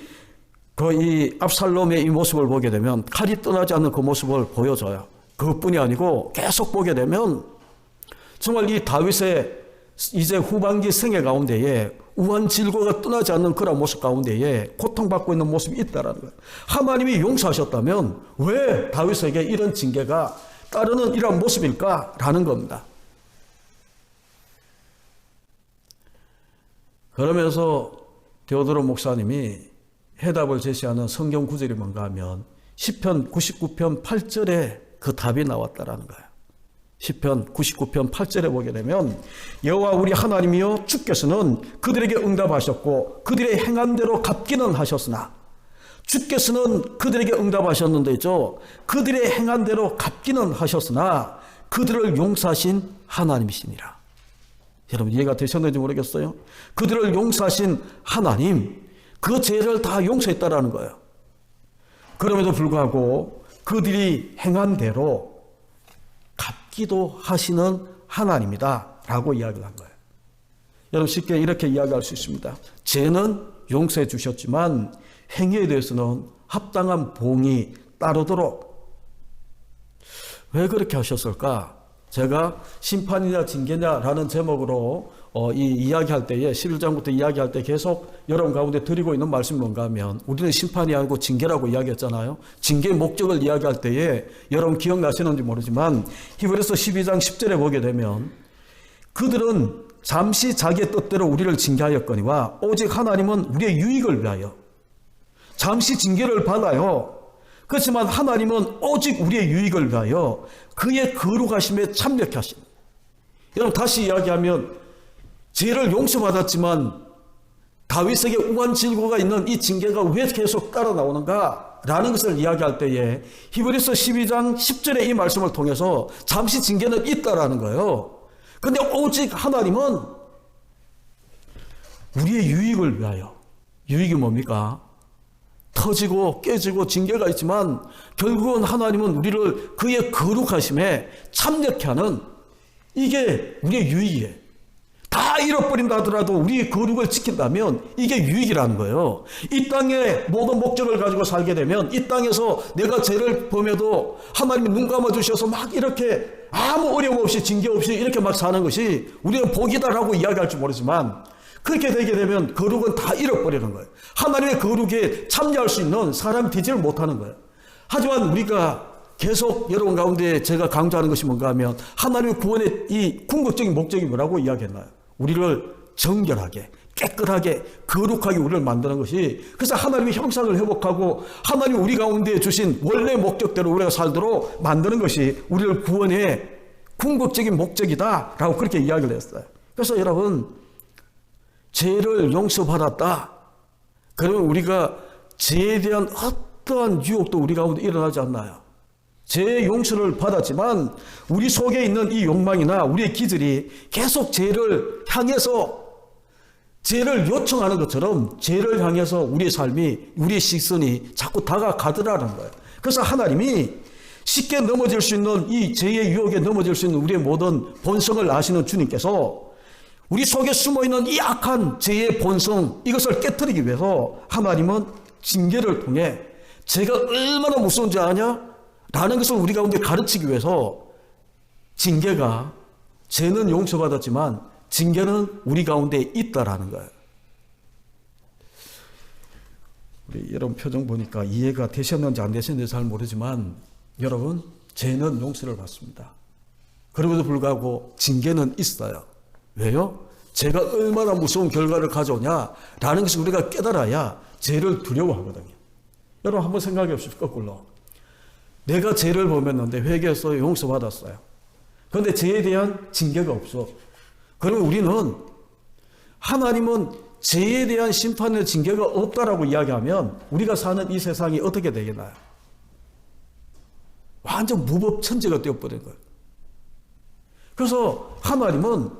압살롬의 이 모습을 보게 되면 칼이 떠나지 않는 그 모습을 보여줘요. 그것뿐이 아니고 계속 보게 되면 정말 이 다윗의 이제 후반기 생애 가운데에 우환질고가 떠나지 않는 그런 모습 가운데에 고통받고 있는 모습이 있다라는 거예요. 하나님이 용서하셨다면 왜 다윗에게 이런 징계가 따르는 이런 모습일까라는 겁니다. 그러면서 데오드로 목사님이 해답을 제시하는 성경 구절이 뭔가 하면 시편 99편 8절에 그 답이 나왔다라는 거예요. 시편 99편 8절에 보게 되면 여호와 우리 하나님이여 주께서는 그들에게 응답하셨고 그들의 행한 대로 갚기는 하셨으나, 주께서는 그들에게 응답하셨는데 있죠, 그들의 행한 대로 갚기는 하셨으나 그들을 용서하신 하나님이시니라. 여러분 이해가 되셨는지 모르겠어요. 그들을 용서하신 하나님, 그 죄를 다 용서했다라는 거예요. 그럼에도 불구하고 그들이 행한 대로 갚기도 하시는 하나님이다 라고 이야기를 한 거예요. 여러분 쉽게 이렇게 이야기할 수 있습니다. 죄는 용서해 주셨지만 행위에 대해서는 합당한 보응이 따르도록. 왜 그렇게 하셨을까? 제가 심판이냐 징계냐라는 제목으로 이 이야기할 때에 11장부터 이야기할 때 계속 여러분 가운데 드리고 있는 말씀이 뭔가 하면, 우리는 심판이 아니고 징계라고 이야기했잖아요. 징계의 목적을 이야기할 때에 여러분 기억나시는지 모르지만 히브리서 12장 10절에 보게 되면 그들은 잠시 자기의 뜻대로 우리를 징계하였거니와 오직 하나님은 우리의 유익을 위하여. 잠시 징계를 받아요. 그렇지만 하나님은 오직 우리의 유익을 위하여 그의 거룩하심에 참여케 하신. 여러분 다시 이야기하면 죄를 용서받았지만 다윗에게 우환질고가 있는 이 징계가 왜 계속 따라 나오는가 라는 것을 이야기할 때에 히브리서 12장 10절의 이 말씀을 통해서 잠시 징계는 있다라는 거예요. 그런데 오직 하나님은 우리의 유익을 위하여. 유익이 뭡니까? 터지고 깨지고 징계가 있지만 결국은 하나님은 우리를 그의 거룩하심에 참여케 하는, 이게 우리의 유익이에요. 다 잃어버린다 하더라도 우리의 거룩을 지킨다면 이게 유익이라는 거예요. 이 땅에 모든 목적을 가지고 살게 되면 이 땅에서 내가 죄를 범해도 하나님이 눈 감아주셔서 막 이렇게 아무 어려움 없이 징계 없이 이렇게 막 사는 것이 우리가 복이다라고 이야기할지 모르지만, 그렇게 되게 되면 거룩은 다 잃어버리는 거예요. 하나님의 거룩에 참여할 수 있는 사람이 되지를 못하는 거예요. 하지만 우리가 계속 여러분 가운데 제가 강조하는 것이 뭔가 하면, 하나님의 구원의 이 궁극적인 목적이 뭐라고 이야기했나요? 우리를 정결하게, 깨끗하게, 거룩하게 우리를 만드는 것이, 그래서 하나님의 형상을 회복하고 하나님이 우리 가운데 주신 원래 목적대로 우리가 살도록 만드는 것이 우리를 구원의 궁극적인 목적이다라고 그렇게 이야기를 했어요. 그래서 여러분, 죄를 용서받았다 그러면 우리가 죄에 대한 어떠한 유혹도 우리 가운데 일어나지 않나요? 죄의 용서를 받았지만 우리 속에 있는 이 욕망이나 우리의 기질이 계속 죄를 향해서 죄를 요청하는 것처럼 죄를 향해서 우리의 삶이, 우리의 시선이 자꾸 다가가더라는 거예요. 그래서 하나님이 쉽게 넘어질 수 있는 이 죄의 유혹에 넘어질 수 있는 우리의 모든 본성을 아시는 주님께서 우리 속에 숨어있는 이 악한 죄의 본성, 이것을 깨트리기 위해서 하나님은 징계를 통해 죄가 얼마나 무서운지 아냐? 라는 것을 우리 가운데 가르치기 위해서 징계가, 죄는 용서받았지만 징계는 우리 가운데 있다라는 거예요. 우리 여러분 표정 보니까 이해가 되셨는지 안 되셨는지 잘 모르지만 여러분, 죄는 용서를 받습니다. 그럼에도 불구하고 징계는 있어요. 왜요? 죄가 얼마나 무서운 결과를 가져오냐라는 것을 우리가 깨달아야 죄를 두려워하거든요. 여러분 한번 생각해 보십시오. 거꾸로. 내가 죄를 범했는데 회개했어요. 용서받았어요. 그런데 죄에 대한 징계가 없어. 그러면 우리는, 하나님은 죄에 대한 심판의 징계가 없다라고 이야기하면 우리가 사는 이 세상이 어떻게 되겠나요? 완전 무법천지가 되어버린 거예요. 그래서 하나님은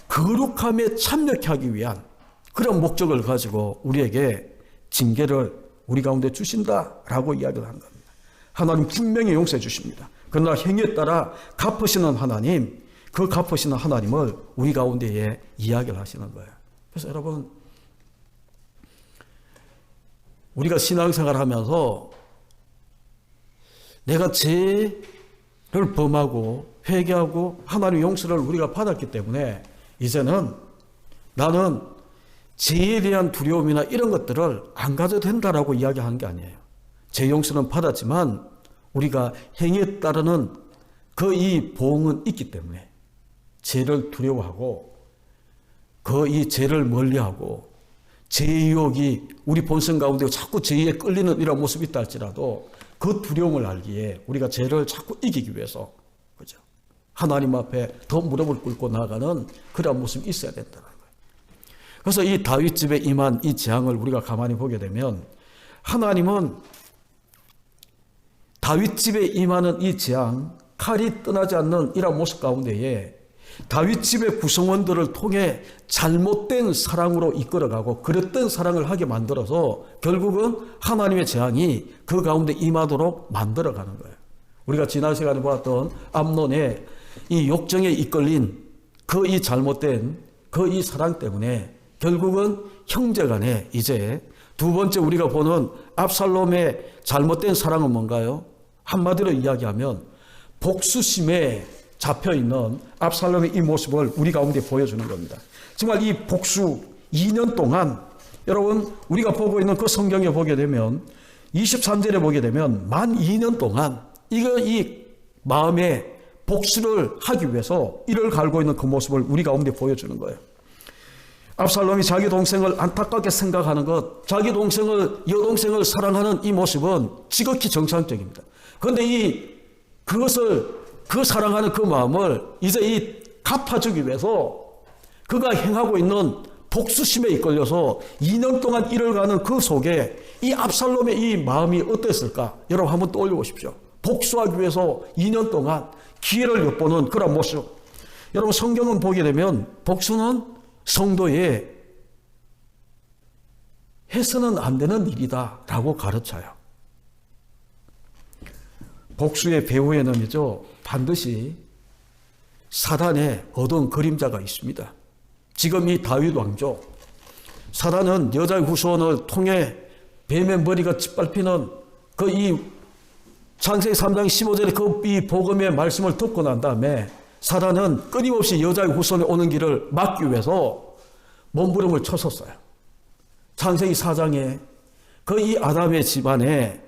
거룩함에 참여케 하기 위한 그런 목적을 가지고 우리에게 징계를 우리 가운데 주신다라고 이야기를 하는 겁니다. 하나님 분명히 용서해 주십니다. 그러나 행위에 따라 갚으시는 하나님, 그 갚으시는 하나님을 우리 가운데에 이야기를 하시는 거예요. 그래서 여러분, 우리가 신앙생활 하면서 내가 죄를 범하고 회개하고 하나님의 용서를 우리가 받았기 때문에 이제는 나는 죄에 대한 두려움이나 이런 것들을 안 가져도 된다라고 이야기하는 게 아니에요. 죄 용서는 받았지만 우리가 행위에 따르는 그 이 보응은 있기 때문에 죄를 두려워하고 그 이 죄를 멀리하고 죄의 유혹이 우리 본성 가운데 자꾸 죄에 끌리는 이런 모습이 있다 할지라도 그 두려움을 알기에 우리가 죄를 자꾸 이기기 위해서, 그죠? 하나님 앞에 더 무릎을 꿇고 나아가는 그런 모습이 있어야 된다는 거예요. 그래서 이 다윗 집에 임한 이 재앙을 우리가 가만히 보게 되면 하나님은 다윗 집에 임하는 이 재앙, 칼이 떠나지 않는 이런 모습 가운데에 다윗 집의 구성원들을 통해 잘못된 사랑으로 이끌어가고 그랬던 사랑을 하게 만들어서 결국은 하나님의 재앙이 그 가운데 임하도록 만들어가는 거예요. 우리가 지난 시간에 보았던 암논의 이 욕정에 이끌린 그 이 잘못된 그 이 사랑 때문에 결국은 형제간에 이제 두 번째 우리가 보는 압살롬의 잘못된 사랑은 뭔가요? 한마디로 이야기하면 복수심에 잡혀있는 압살롬의 이 모습을 우리 가운데 보여주는 겁니다. 정말 이 복수 2년 동안 여러분 우리가 보고 있는 그 성경에 보게 되면 23절에 보게 되면 만 2년 동안 이 마음에 복수를 하기 위해서 이를 갈고 있는 그 모습을 우리 가운데 보여주는 거예요. 압살롬이 자기 동생을 안타깝게 생각하는 것, 자기 여동생을 사랑하는 이 모습은 지극히 정상적입니다. 그런데 그 사랑하는 그 마음을 이제 갚아주기 위해서 그가 행하고 있는 복수심에 이끌려서 2년 동안 일을 가는 그 속에 이 압살롬의 이 마음이 어땠을까? 여러분 한번 떠올려 보십시오. 복수하기 위해서 2년 동안 기회를 엿보는 그런 모습. 여러분 성경은 보게 되면 복수는 성도의 해서는 안 되는 일이다라고 가르쳐요. 복수의 배후에는요 반드시 사단의 어두운 그림자가 있습니다. 지금 이 다윗 왕조, 사단은 여자의 후손을 통해 뱀의 머리가 짓밟히는 그 이 창세기 3장 15절의 그 이 복음의 말씀을 듣고 난 다음에 사단은 끊임없이 여자의 후손이 오는 길을 막기 위해서 몸부림을 쳤었어요. 창세기 4장에 그 이 아담의 집안에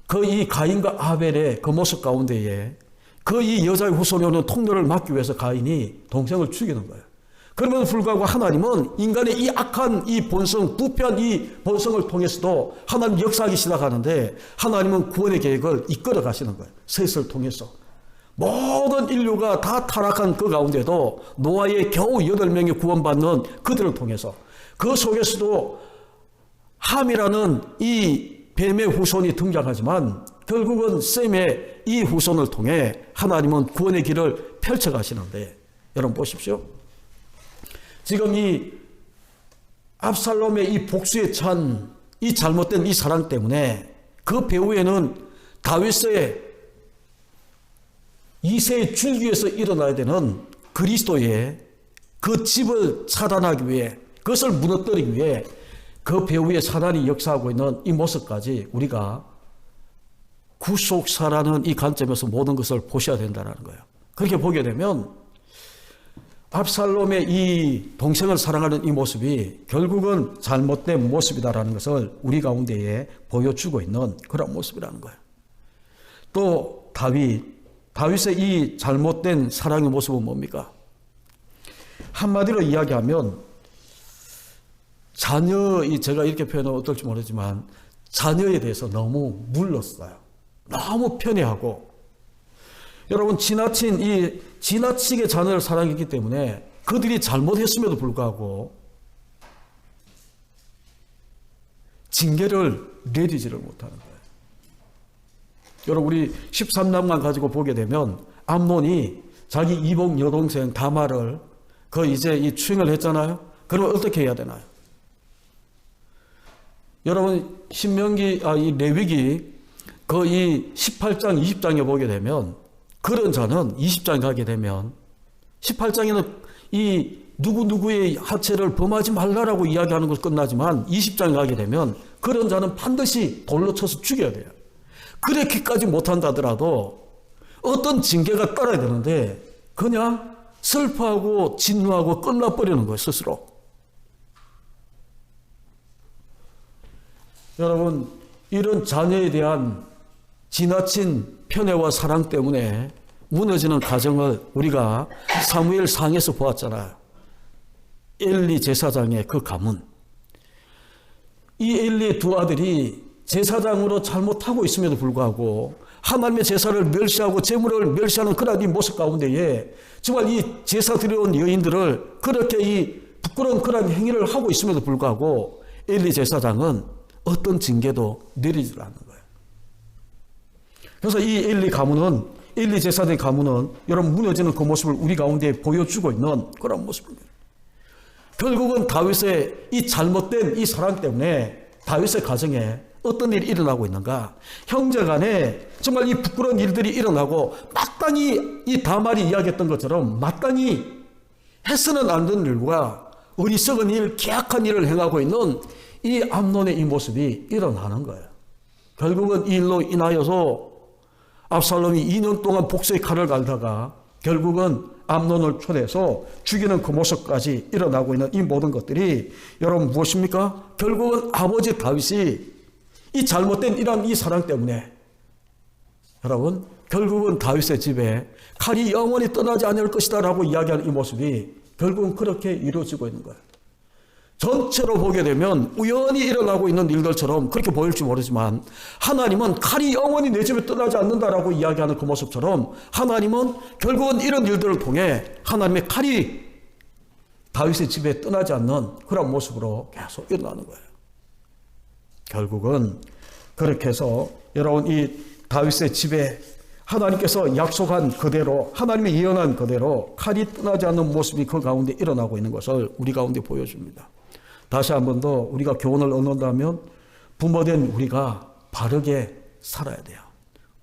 그 이 가인과 아벨의 그 모습 가운데에 그 이 여자의 후손이 오는 통로를 막기 위해서 가인이 동생을 죽이는 거예요. 그럼에도 불구하고 하나님은 인간의 이 악한 이 본성, 부패한 이 본성을 통해서도 하나님 역사하기 시작하는데 하나님은 구원의 계획을 이끌어 가시는 거예요. 셋을 통해서. 모든 인류가 다 타락한 그 가운데도 노아의 겨우 8명이 구원받는 그들을 통해서 그 속에서도 함이라는 이 뱀의 후손이 등장하지만 결국은 셈의 이 후손을 통해 하나님은 구원의 길을 펼쳐 가시는데 여러분 보십시오. 지금 이 압살롬의 이 복수에 찬 이 잘못된 이 사랑 때문에 그 배후에는 다윗의 2세의 줄기에서 일어나야 되는 그리스도의 그 집을 차단하기 위해 그것을 무너뜨리기 위해 그 배후에 사단이 역사하고 있는 이 모습까지 우리가 구속사라는 이 관점에서 모든 것을 보셔야 된다는 거예요. 그렇게 보게 되면 압살롬의 이 동생을 사랑하는 이 모습이 결국은 잘못된 모습이다라는 것을 우리 가운데에 보여주고 있는 그런 모습이라는 거예요. 또 다윗의 이 잘못된 사랑의 모습은 뭡니까? 한마디로 이야기하면 제가 이렇게 표현하면 어떨지 모르지만 자녀에 대해서 너무 물렀어요. 너무 편애하고 여러분 지나치게 자녀를 사랑했기 때문에 그들이 잘못했음에도 불구하고 징계를 내리지를 못하는 거예요. 여러분 우리 13장만 가지고 보게 되면 암논이 자기 이복 여동생 다말을 이제 이 추행을 했잖아요. 그러면 어떻게 해야 되나요? 여러분 이 레위기 이 18장 20장에 보게 되면 그런 자는 20장 가게 되면 18장에는 이 누구누구의 하체를 범하지 말라라고 이야기하는 것으로 끝나지만 20장 가게 되면 그런 자는 반드시 돌로 쳐서 죽여야 돼요. 그렇게까지 못한다더라도 어떤 징계가 따라야 되는데 그냥 슬퍼하고 진노하고 끝나버리는 거예요, 스스로. 여러분, 이런 자녀에 대한 지나친 편애와 사랑 때문에 무너지는 가정을 우리가 사무엘 상에서 보았잖아요. 엘리 제사장의 그 가문. 이 엘리의 두 아들이 제사장으로 잘못하고 있음에도 불구하고 하나님의 제사를 멸시하고 제물을 멸시하는 그런 이 모습 가운데에 정말 이 제사 드려온 여인들을 그렇게 이 부끄러운 그런 행위를 하고 있음에도 불구하고 엘리 제사장은 어떤 징계도 내리지 않는 거예요. 그래서 이 엘리 제사장의 가문은 여러분 무너지는 그 모습을 우리 가운데 보여주고 있는 그런 모습입니다. 결국은 다윗의 이 잘못된 이 사랑 때문에 다윗의 가정에 어떤 일이 일어나고 있는가? 형제간에 정말 이 부끄러운 일들이 일어나고 마땅히 이 다말이 이야기했던 것처럼 마땅히 해서는 안 되는 일과 어리석은 일, 계약한 일을 행하고 있는 이 암논의 이 모습이 일어나는 거예요. 결국은 이 일로 인하여서 압살롬이 2년 동안 복수의 칼을 갈다가 결국은 암논을 초대해서 죽이는 그 모습까지 일어나고 있는 이 모든 것들이 여러분 무엇입니까? 결국은 아버지 다윗이 이 잘못된 이러한 이 사랑 때문에 여러분 결국은 다윗의 집에 칼이 영원히 떠나지 않을 것이다 라고 이야기하는 이 모습이 결국은 그렇게 이루어지고 있는 거예요. 전체로 보게 되면 우연히 일어나고 있는 일들처럼 그렇게 보일지 모르지만 하나님은 칼이 영원히 내 집에 떠나지 않는다라고 이야기하는 그 모습처럼 하나님은 결국은 이런 일들을 통해 하나님의 칼이 다윗의 집에 떠나지 않는 그런 모습으로 계속 일어나는 거예요. 결국은 그렇게 해서 여러분 이 다윗의 집에 하나님께서 약속한 그대로 하나님의 예언한 그대로 칼이 떠나지 않는 모습이 그 가운데 일어나고 있는 것을 우리 가운데 보여줍니다. 다시 한 번 더 우리가 교훈을 얻는다면 부모된 우리가 바르게 살아야 돼요.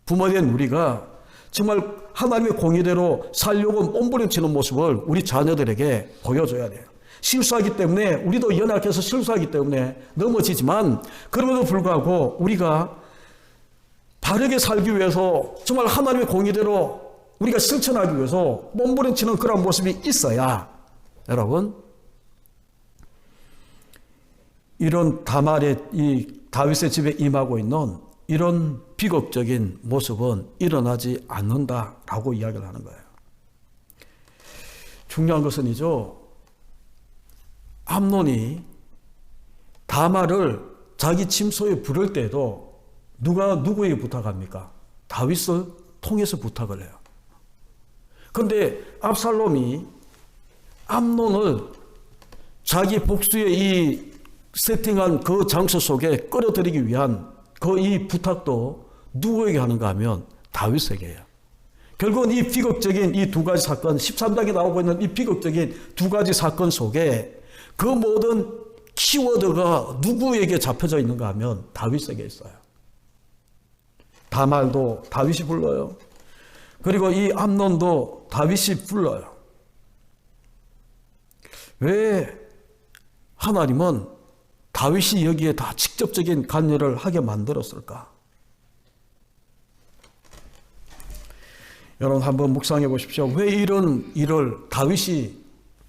부모된 우리가 정말 하나님의 공의대로 살려고 몸부림치는 모습을 우리 자녀들에게 보여줘야 돼요. 실수하기 때문에 우리도 연약해서 실수하기 때문에 넘어지지만 그럼에도 불구하고 우리가 바르게 살기 위해서 정말 하나님의 공의대로 우리가 실천하기 위해서 몸부림치는 그런 모습이 있어야 여러분 이런 다말의 이 다윗의 집에 임하고 있는 이런 비극적인 모습은 일어나지 않는다라고 이야기를 하는 거예요. 중요한 것은 암논이 다말을 자기 침소에 부를 때도 누가 누구에게 부탁합니까? 다윗을 통해서 부탁을 해요. 그런데 압살롬이 암논을 자기 복수의 이 세팅한 그 장소 속에 끌어들이기 위한 그 이 부탁도 누구에게 하는가 하면 다윗에게 해요. 결국은 이 비극적인 이 두 가지 사건, 13장에 나오고 있는 이 비극적인 두 가지 사건 속에 그 모든 키워드가 누구에게 잡혀져 있는가 하면 다윗에게 있어요. 다말도 다윗이 불러요. 그리고 이 암논도 다윗이 불러요. 왜 하나님은 다윗이 여기에 다 직접적인 관여를 하게 만들었을까? 여러분 한번 묵상해 보십시오. 왜 이런 일을 다윗이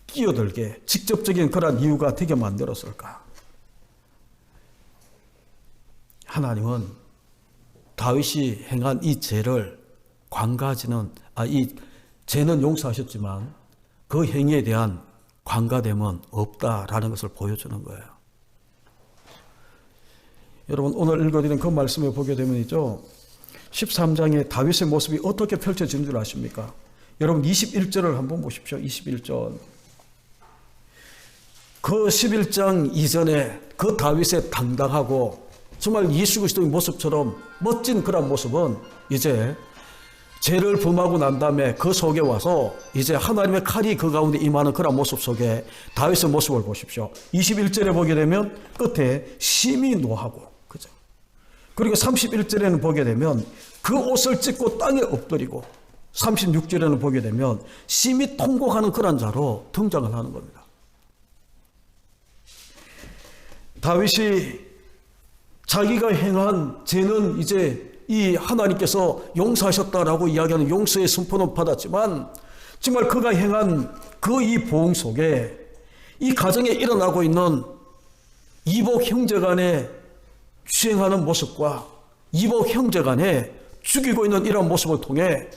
끼어들게 직접적인 그런 이유가 되게 만들었을까? 하나님은 다윗이 행한 이 죄를 이 죄는 용서하셨지만 그 행위에 대한 관가됨은 없다라는 것을 보여주는 거예요. 여러분 오늘 읽어드린 그 말씀을 보게 되면 13장에 다윗의 모습이 어떻게 펼쳐지는 줄 아십니까? 여러분 21절을 한번 보십시오. 21절. 그 11장 이전에 그 다윗의 당당하고 정말 예수 그리스도의 모습처럼 멋진 그런 모습은 이제 죄를 범하고 난 다음에 그 속에 와서 이제 하나님의 칼이 그 가운데 임하는 그런 모습 속에 다윗의 모습을 보십시오. 21절에 보게 되면 끝에 심히 노하고, 그죠? 그리고 31절에는 보게 되면 그 옷을 찢고 땅에 엎드리고, 36절에는 보게 되면 심히 통곡하는 그런 자로 등장을 하는 겁니다. 다윗이 자기가 행한 죄는 이제 이 하나님께서 용서하셨다라고 이야기하는 용서의 선포는 받았지만, 정말 그가 행한 그 이 보응 속에 이 가정에 일어나고 있는 이복 형제 간에 주행하는 모습과 이복 형제 간에 죽이고 있는 이런 모습을 통해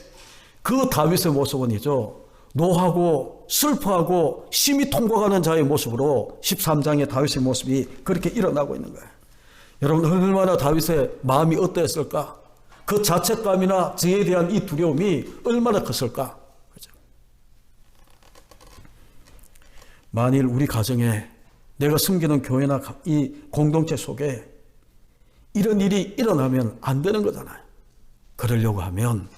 그 다윗의 모습은이죠, 노하고 슬퍼하고 심히 통곡하는 자의 모습으로 13장의 다윗의 모습이 그렇게 일어나고 있는 거예요. 여러분, 얼마나 다윗의 마음이 어땠을까? 그 자책감이나 죄에 대한 이 두려움이 얼마나 컸을까? 그렇죠? 만일 우리 가정에, 내가 섬기는 교회나 이 공동체 속에 이런 일이 일어나면 안 되는 거잖아요. 그러려고 하면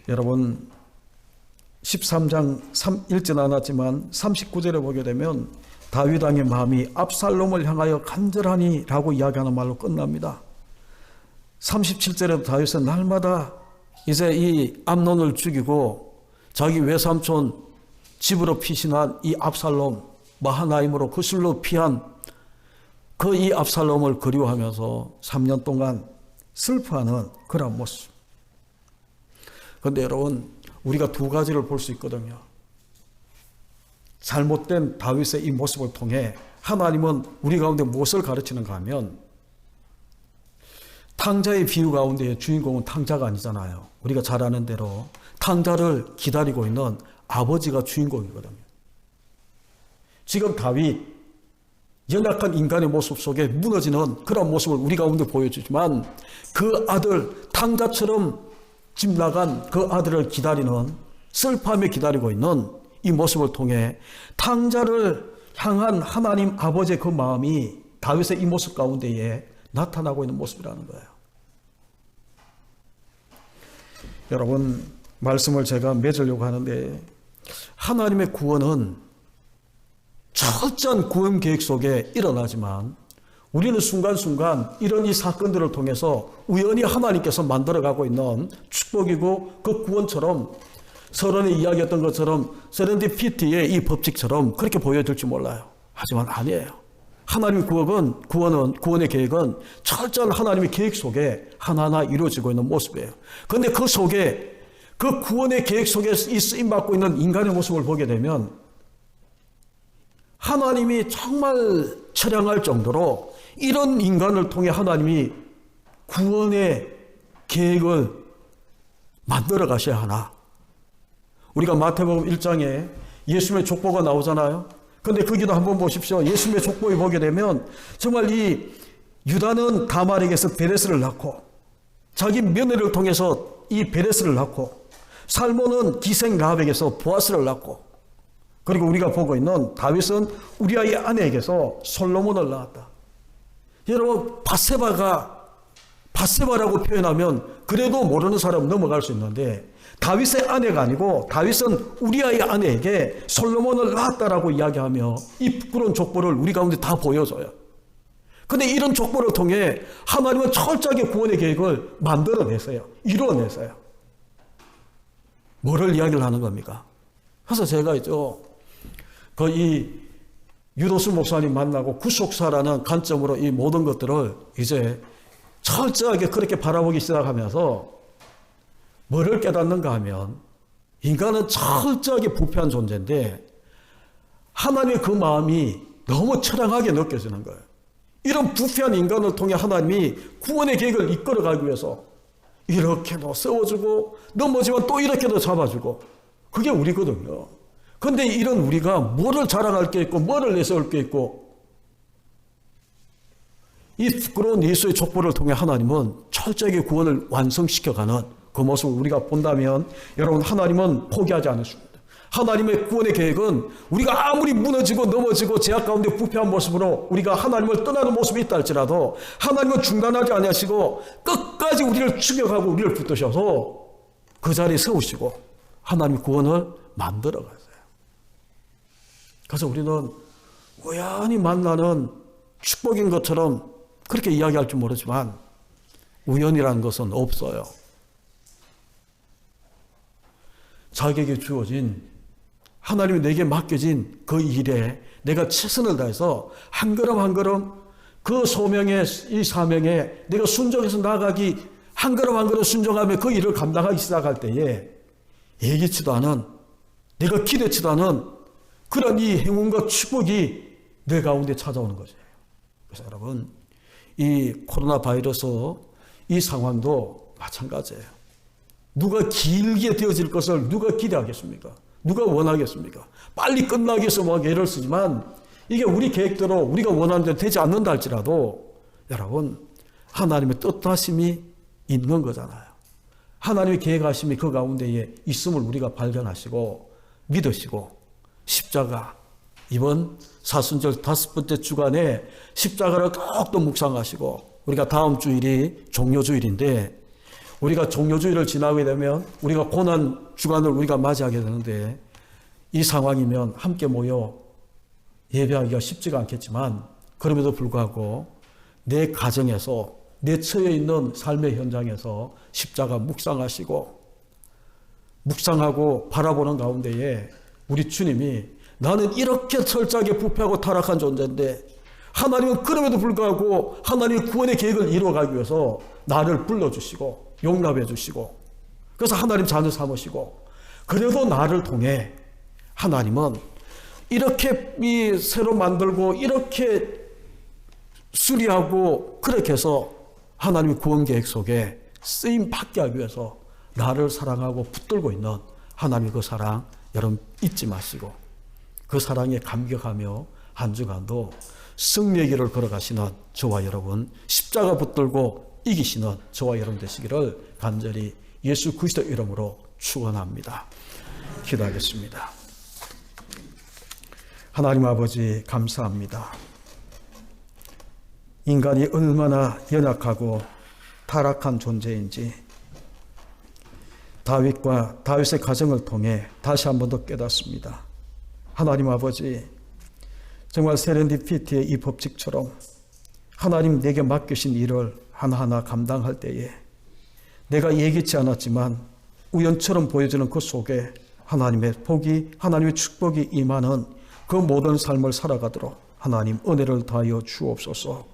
여러분, 13장 읽진 않았지만 39절에 보게 되면 다윗 왕의 마음이 압살롬을 향하여 간절하니 라고 이야기하는 말로 끝납니다. 37절에도 다윗은 날마다 이제 이 암논을 죽이고 자기 외삼촌 집으로 피신한 이 압살롬, 마하나임으로 그술로 피한 그 이 압살롬을 그리워하면서 3년 동안 슬퍼하는 그런 모습. 그런데 여러분, 우리가 두 가지를 볼 수 있거든요. 잘못된 다윗의 이 모습을 통해 하나님은 우리 가운데 무엇을 가르치는가 하면, 탕자의 비유 가운데의 주인공은 탕자가 아니잖아요. 우리가 잘 아는 대로 탕자를 기다리고 있는 아버지가 주인공이거든요. 지금 다윗, 연약한 인간의 모습 속에 무너지는 그런 모습을 우리 가운데 보여주지만, 그 아들, 탕자처럼 집 나간 그 아들을 기다리는, 슬퍼하며 기다리고 있는 이 모습을 통해 탕자를 향한 하나님 아버지의 그 마음이 다윗의 이 모습 가운데에 나타나고 있는 모습이라는 거예요. 여러분, 말씀을 제가 맺으려고 하는데, 하나님의 구원은 철저한 구원 계획 속에 일어나지만, 우리는 순간순간 이런 이 사건들을 통해서 우연히 하나님께서 만들어가고 있는 축복이고, 그 구원처럼 서론에 이야기했던 것처럼 세렌디피티의 이 법칙처럼 그렇게 보여질지 몰라요. 하지만 아니에요. 하나님의 구원의 계획은 철저한 하나님의 계획 속에 하나하나 이루어지고 있는 모습이에요. 그런데 그 속에, 그 구원의 계획 속에 이 쓰임받고 있는 인간의 모습을 보게 되면 하나님이 정말 처량할 정도로 이런 인간을 통해 하나님이 구원의 계획을 만들어 가셔야 하나. 우리가 마태복음 1장에 예수님의 족보가 나오잖아요. 그런데 거기도 한번 보십시오. 예수님의 족보에 보게 되면 정말 이 유다는 다말에게서 베레스를 낳고, 자기 며느리를 통해서 이 베레스를 낳고, 살몬은 기생 라합에게서 보아스를 낳고, 그리고 우리가 보고 있는 다윗은 우리아의 아내에게서 솔로몬을 낳았다. 여러분, 바세바라고 표현하면 그래도 모르는 사람은 넘어갈 수 있는데, 다윗의 아내가 아니고 다윗은 우리아의 아내에게 솔로몬을 낳았다라고 이야기하며 이 부끄러운 족보를 우리 가운데 다 보여줘요. 그런데 이런 족보를 통해 하나님은 철저하게 구원의 계획을 만들어내세요. 이루어내세요. 뭐를 이야기를 하는 겁니까? 그래서 제가 이 유도수 목사님 만나고 구속사라는 관점으로 이 모든 것들을 이제 철저하게 그렇게 바라보기 시작하면서 뭐를 깨닫는가 하면, 인간은 철저하게 부패한 존재인데 하나님의 그 마음이 너무 처량하게 느껴지는 거예요. 이런 부패한 인간을 통해 하나님이 구원의 계획을 이끌어가기 위해서 이렇게도 세워주고, 넘어지면 또 이렇게도 잡아주고, 그게 우리거든요. 그런데 이런 우리가 뭐를 자랑할 게 있고 뭐를 내세울 게 있고, 이 부끄러운 예수의 족보를 통해 하나님은 철저하게 구원을 완성시켜가는 그 모습을 우리가 본다면, 여러분, 하나님은 포기하지 않으십니다. 하나님의 구원의 계획은 우리가 아무리 무너지고 넘어지고 제약 가운데 부패한 모습으로 우리가 하나님을 떠나는 모습이 있다 할지라도 하나님은 중단하지 아니하시고 끝까지 우리를 추격하고 우리를 붙드셔서 그 자리에 세우시고 하나님의 구원을 만들어 가세요. 그래서 우리는 우연히 만나는 축복인 것처럼 그렇게 이야기할 줄 모르지만 우연이라는 것은 없어요. 자기에게 주어진 하나님이 내게 맡겨진 그 일에 내가 최선을 다해서 한 걸음 한 걸음 그 소명의 이 사명에 내가 순종해서 나아가기 한 걸음 한 걸음 순종하며 그 일을 감당하기 시작할 때에 예기치도 않은 내가 기대치도 않은 그런 이 행운과 축복이 내 가운데 찾아오는 것이에요. 그래서 여러분 이 코로나 바이러스 이 상황도 마찬가지예요. 누가 길게 되어질 것을 누가 기대하겠습니까? 누가 원하겠습니까? 빨리 끝나기 위해서 뭐 애를 쓰지만 이게 우리 계획대로 우리가 원하는 대로 되지 않는다 할지라도 여러분 하나님의 뜻하심이 있는 거잖아요. 하나님의 계획하심이 그 가운데에 있음을 우리가 발견하시고 믿으시고 십자가 이번 사순절 5번째 주간에 십자가를 꼭 묵상하시고 우리가 다음 주일이 종료주일인데 우리가 종료주일을 지나게 되면 우리가 고난 주간을 우리가 맞이하게 되는데 이 상황이면 함께 모여 예배하기가 쉽지가 않겠지만 그럼에도 불구하고 내 가정에서 내 처해 있는 삶의 현장에서 십자가 묵상하시고 묵상하고 바라보는 가운데에 우리 주님이 나는 이렇게 철저하게 부패하고 타락한 존재인데 하나님은 그럼에도 불구하고 하나님의 구원의 계획을 이루어가기 위해서 나를 불러주시고 용납해 주시고 그래서 하나님 자녀 삼으시고 그래도 나를 통해 하나님은 이렇게 새로 만들고 이렇게 수리하고 그렇게 해서 하나님의 구원 계획 속에 쓰임 받게 하기 위해서 나를 사랑하고 붙들고 있는 하나님의 그 사랑 여러분 잊지 마시고 그 사랑에 감격하며 한 주간도 승리의 길을 걸어가시는 저와 여러분 십자가 붙들고 이기시는 저와 여러분 되시기를 간절히 예수 그리스도 이름으로 축원합니다. 기도하겠습니다. 하나님 아버지 감사합니다. 인간이 얼마나 연약하고 타락한 존재인지 다윗과 다윗의 가정을 통해 다시 한 번 더 깨닫습니다. 하나님 아버지 정말 세렌디피티의 이 법칙처럼 하나님 내게 맡기신 일을 하나하나 감당할 때에 내가 예기치 않았지만 우연처럼 보여지는 그 속에 하나님의 복이 하나님의 축복이 임하는 그 모든 삶을 살아가도록 하나님 은혜를 다하여 주옵소서.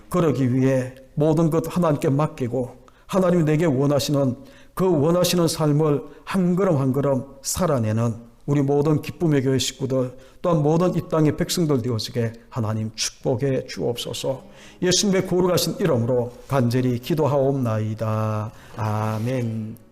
그러기 위해 모든 것 하나님께 맡기고 하나님이 내게 원하시는 그 원하시는 삶을 한 걸음 한 걸음 살아내는 우리 모든 기쁨의 교회 식구들 또한 모든 이 땅의 백성들 되어지게 하나님 축복해 주옵소서. 예수님의 거룩하신 이름으로 간절히 기도하옵나이다. 아멘.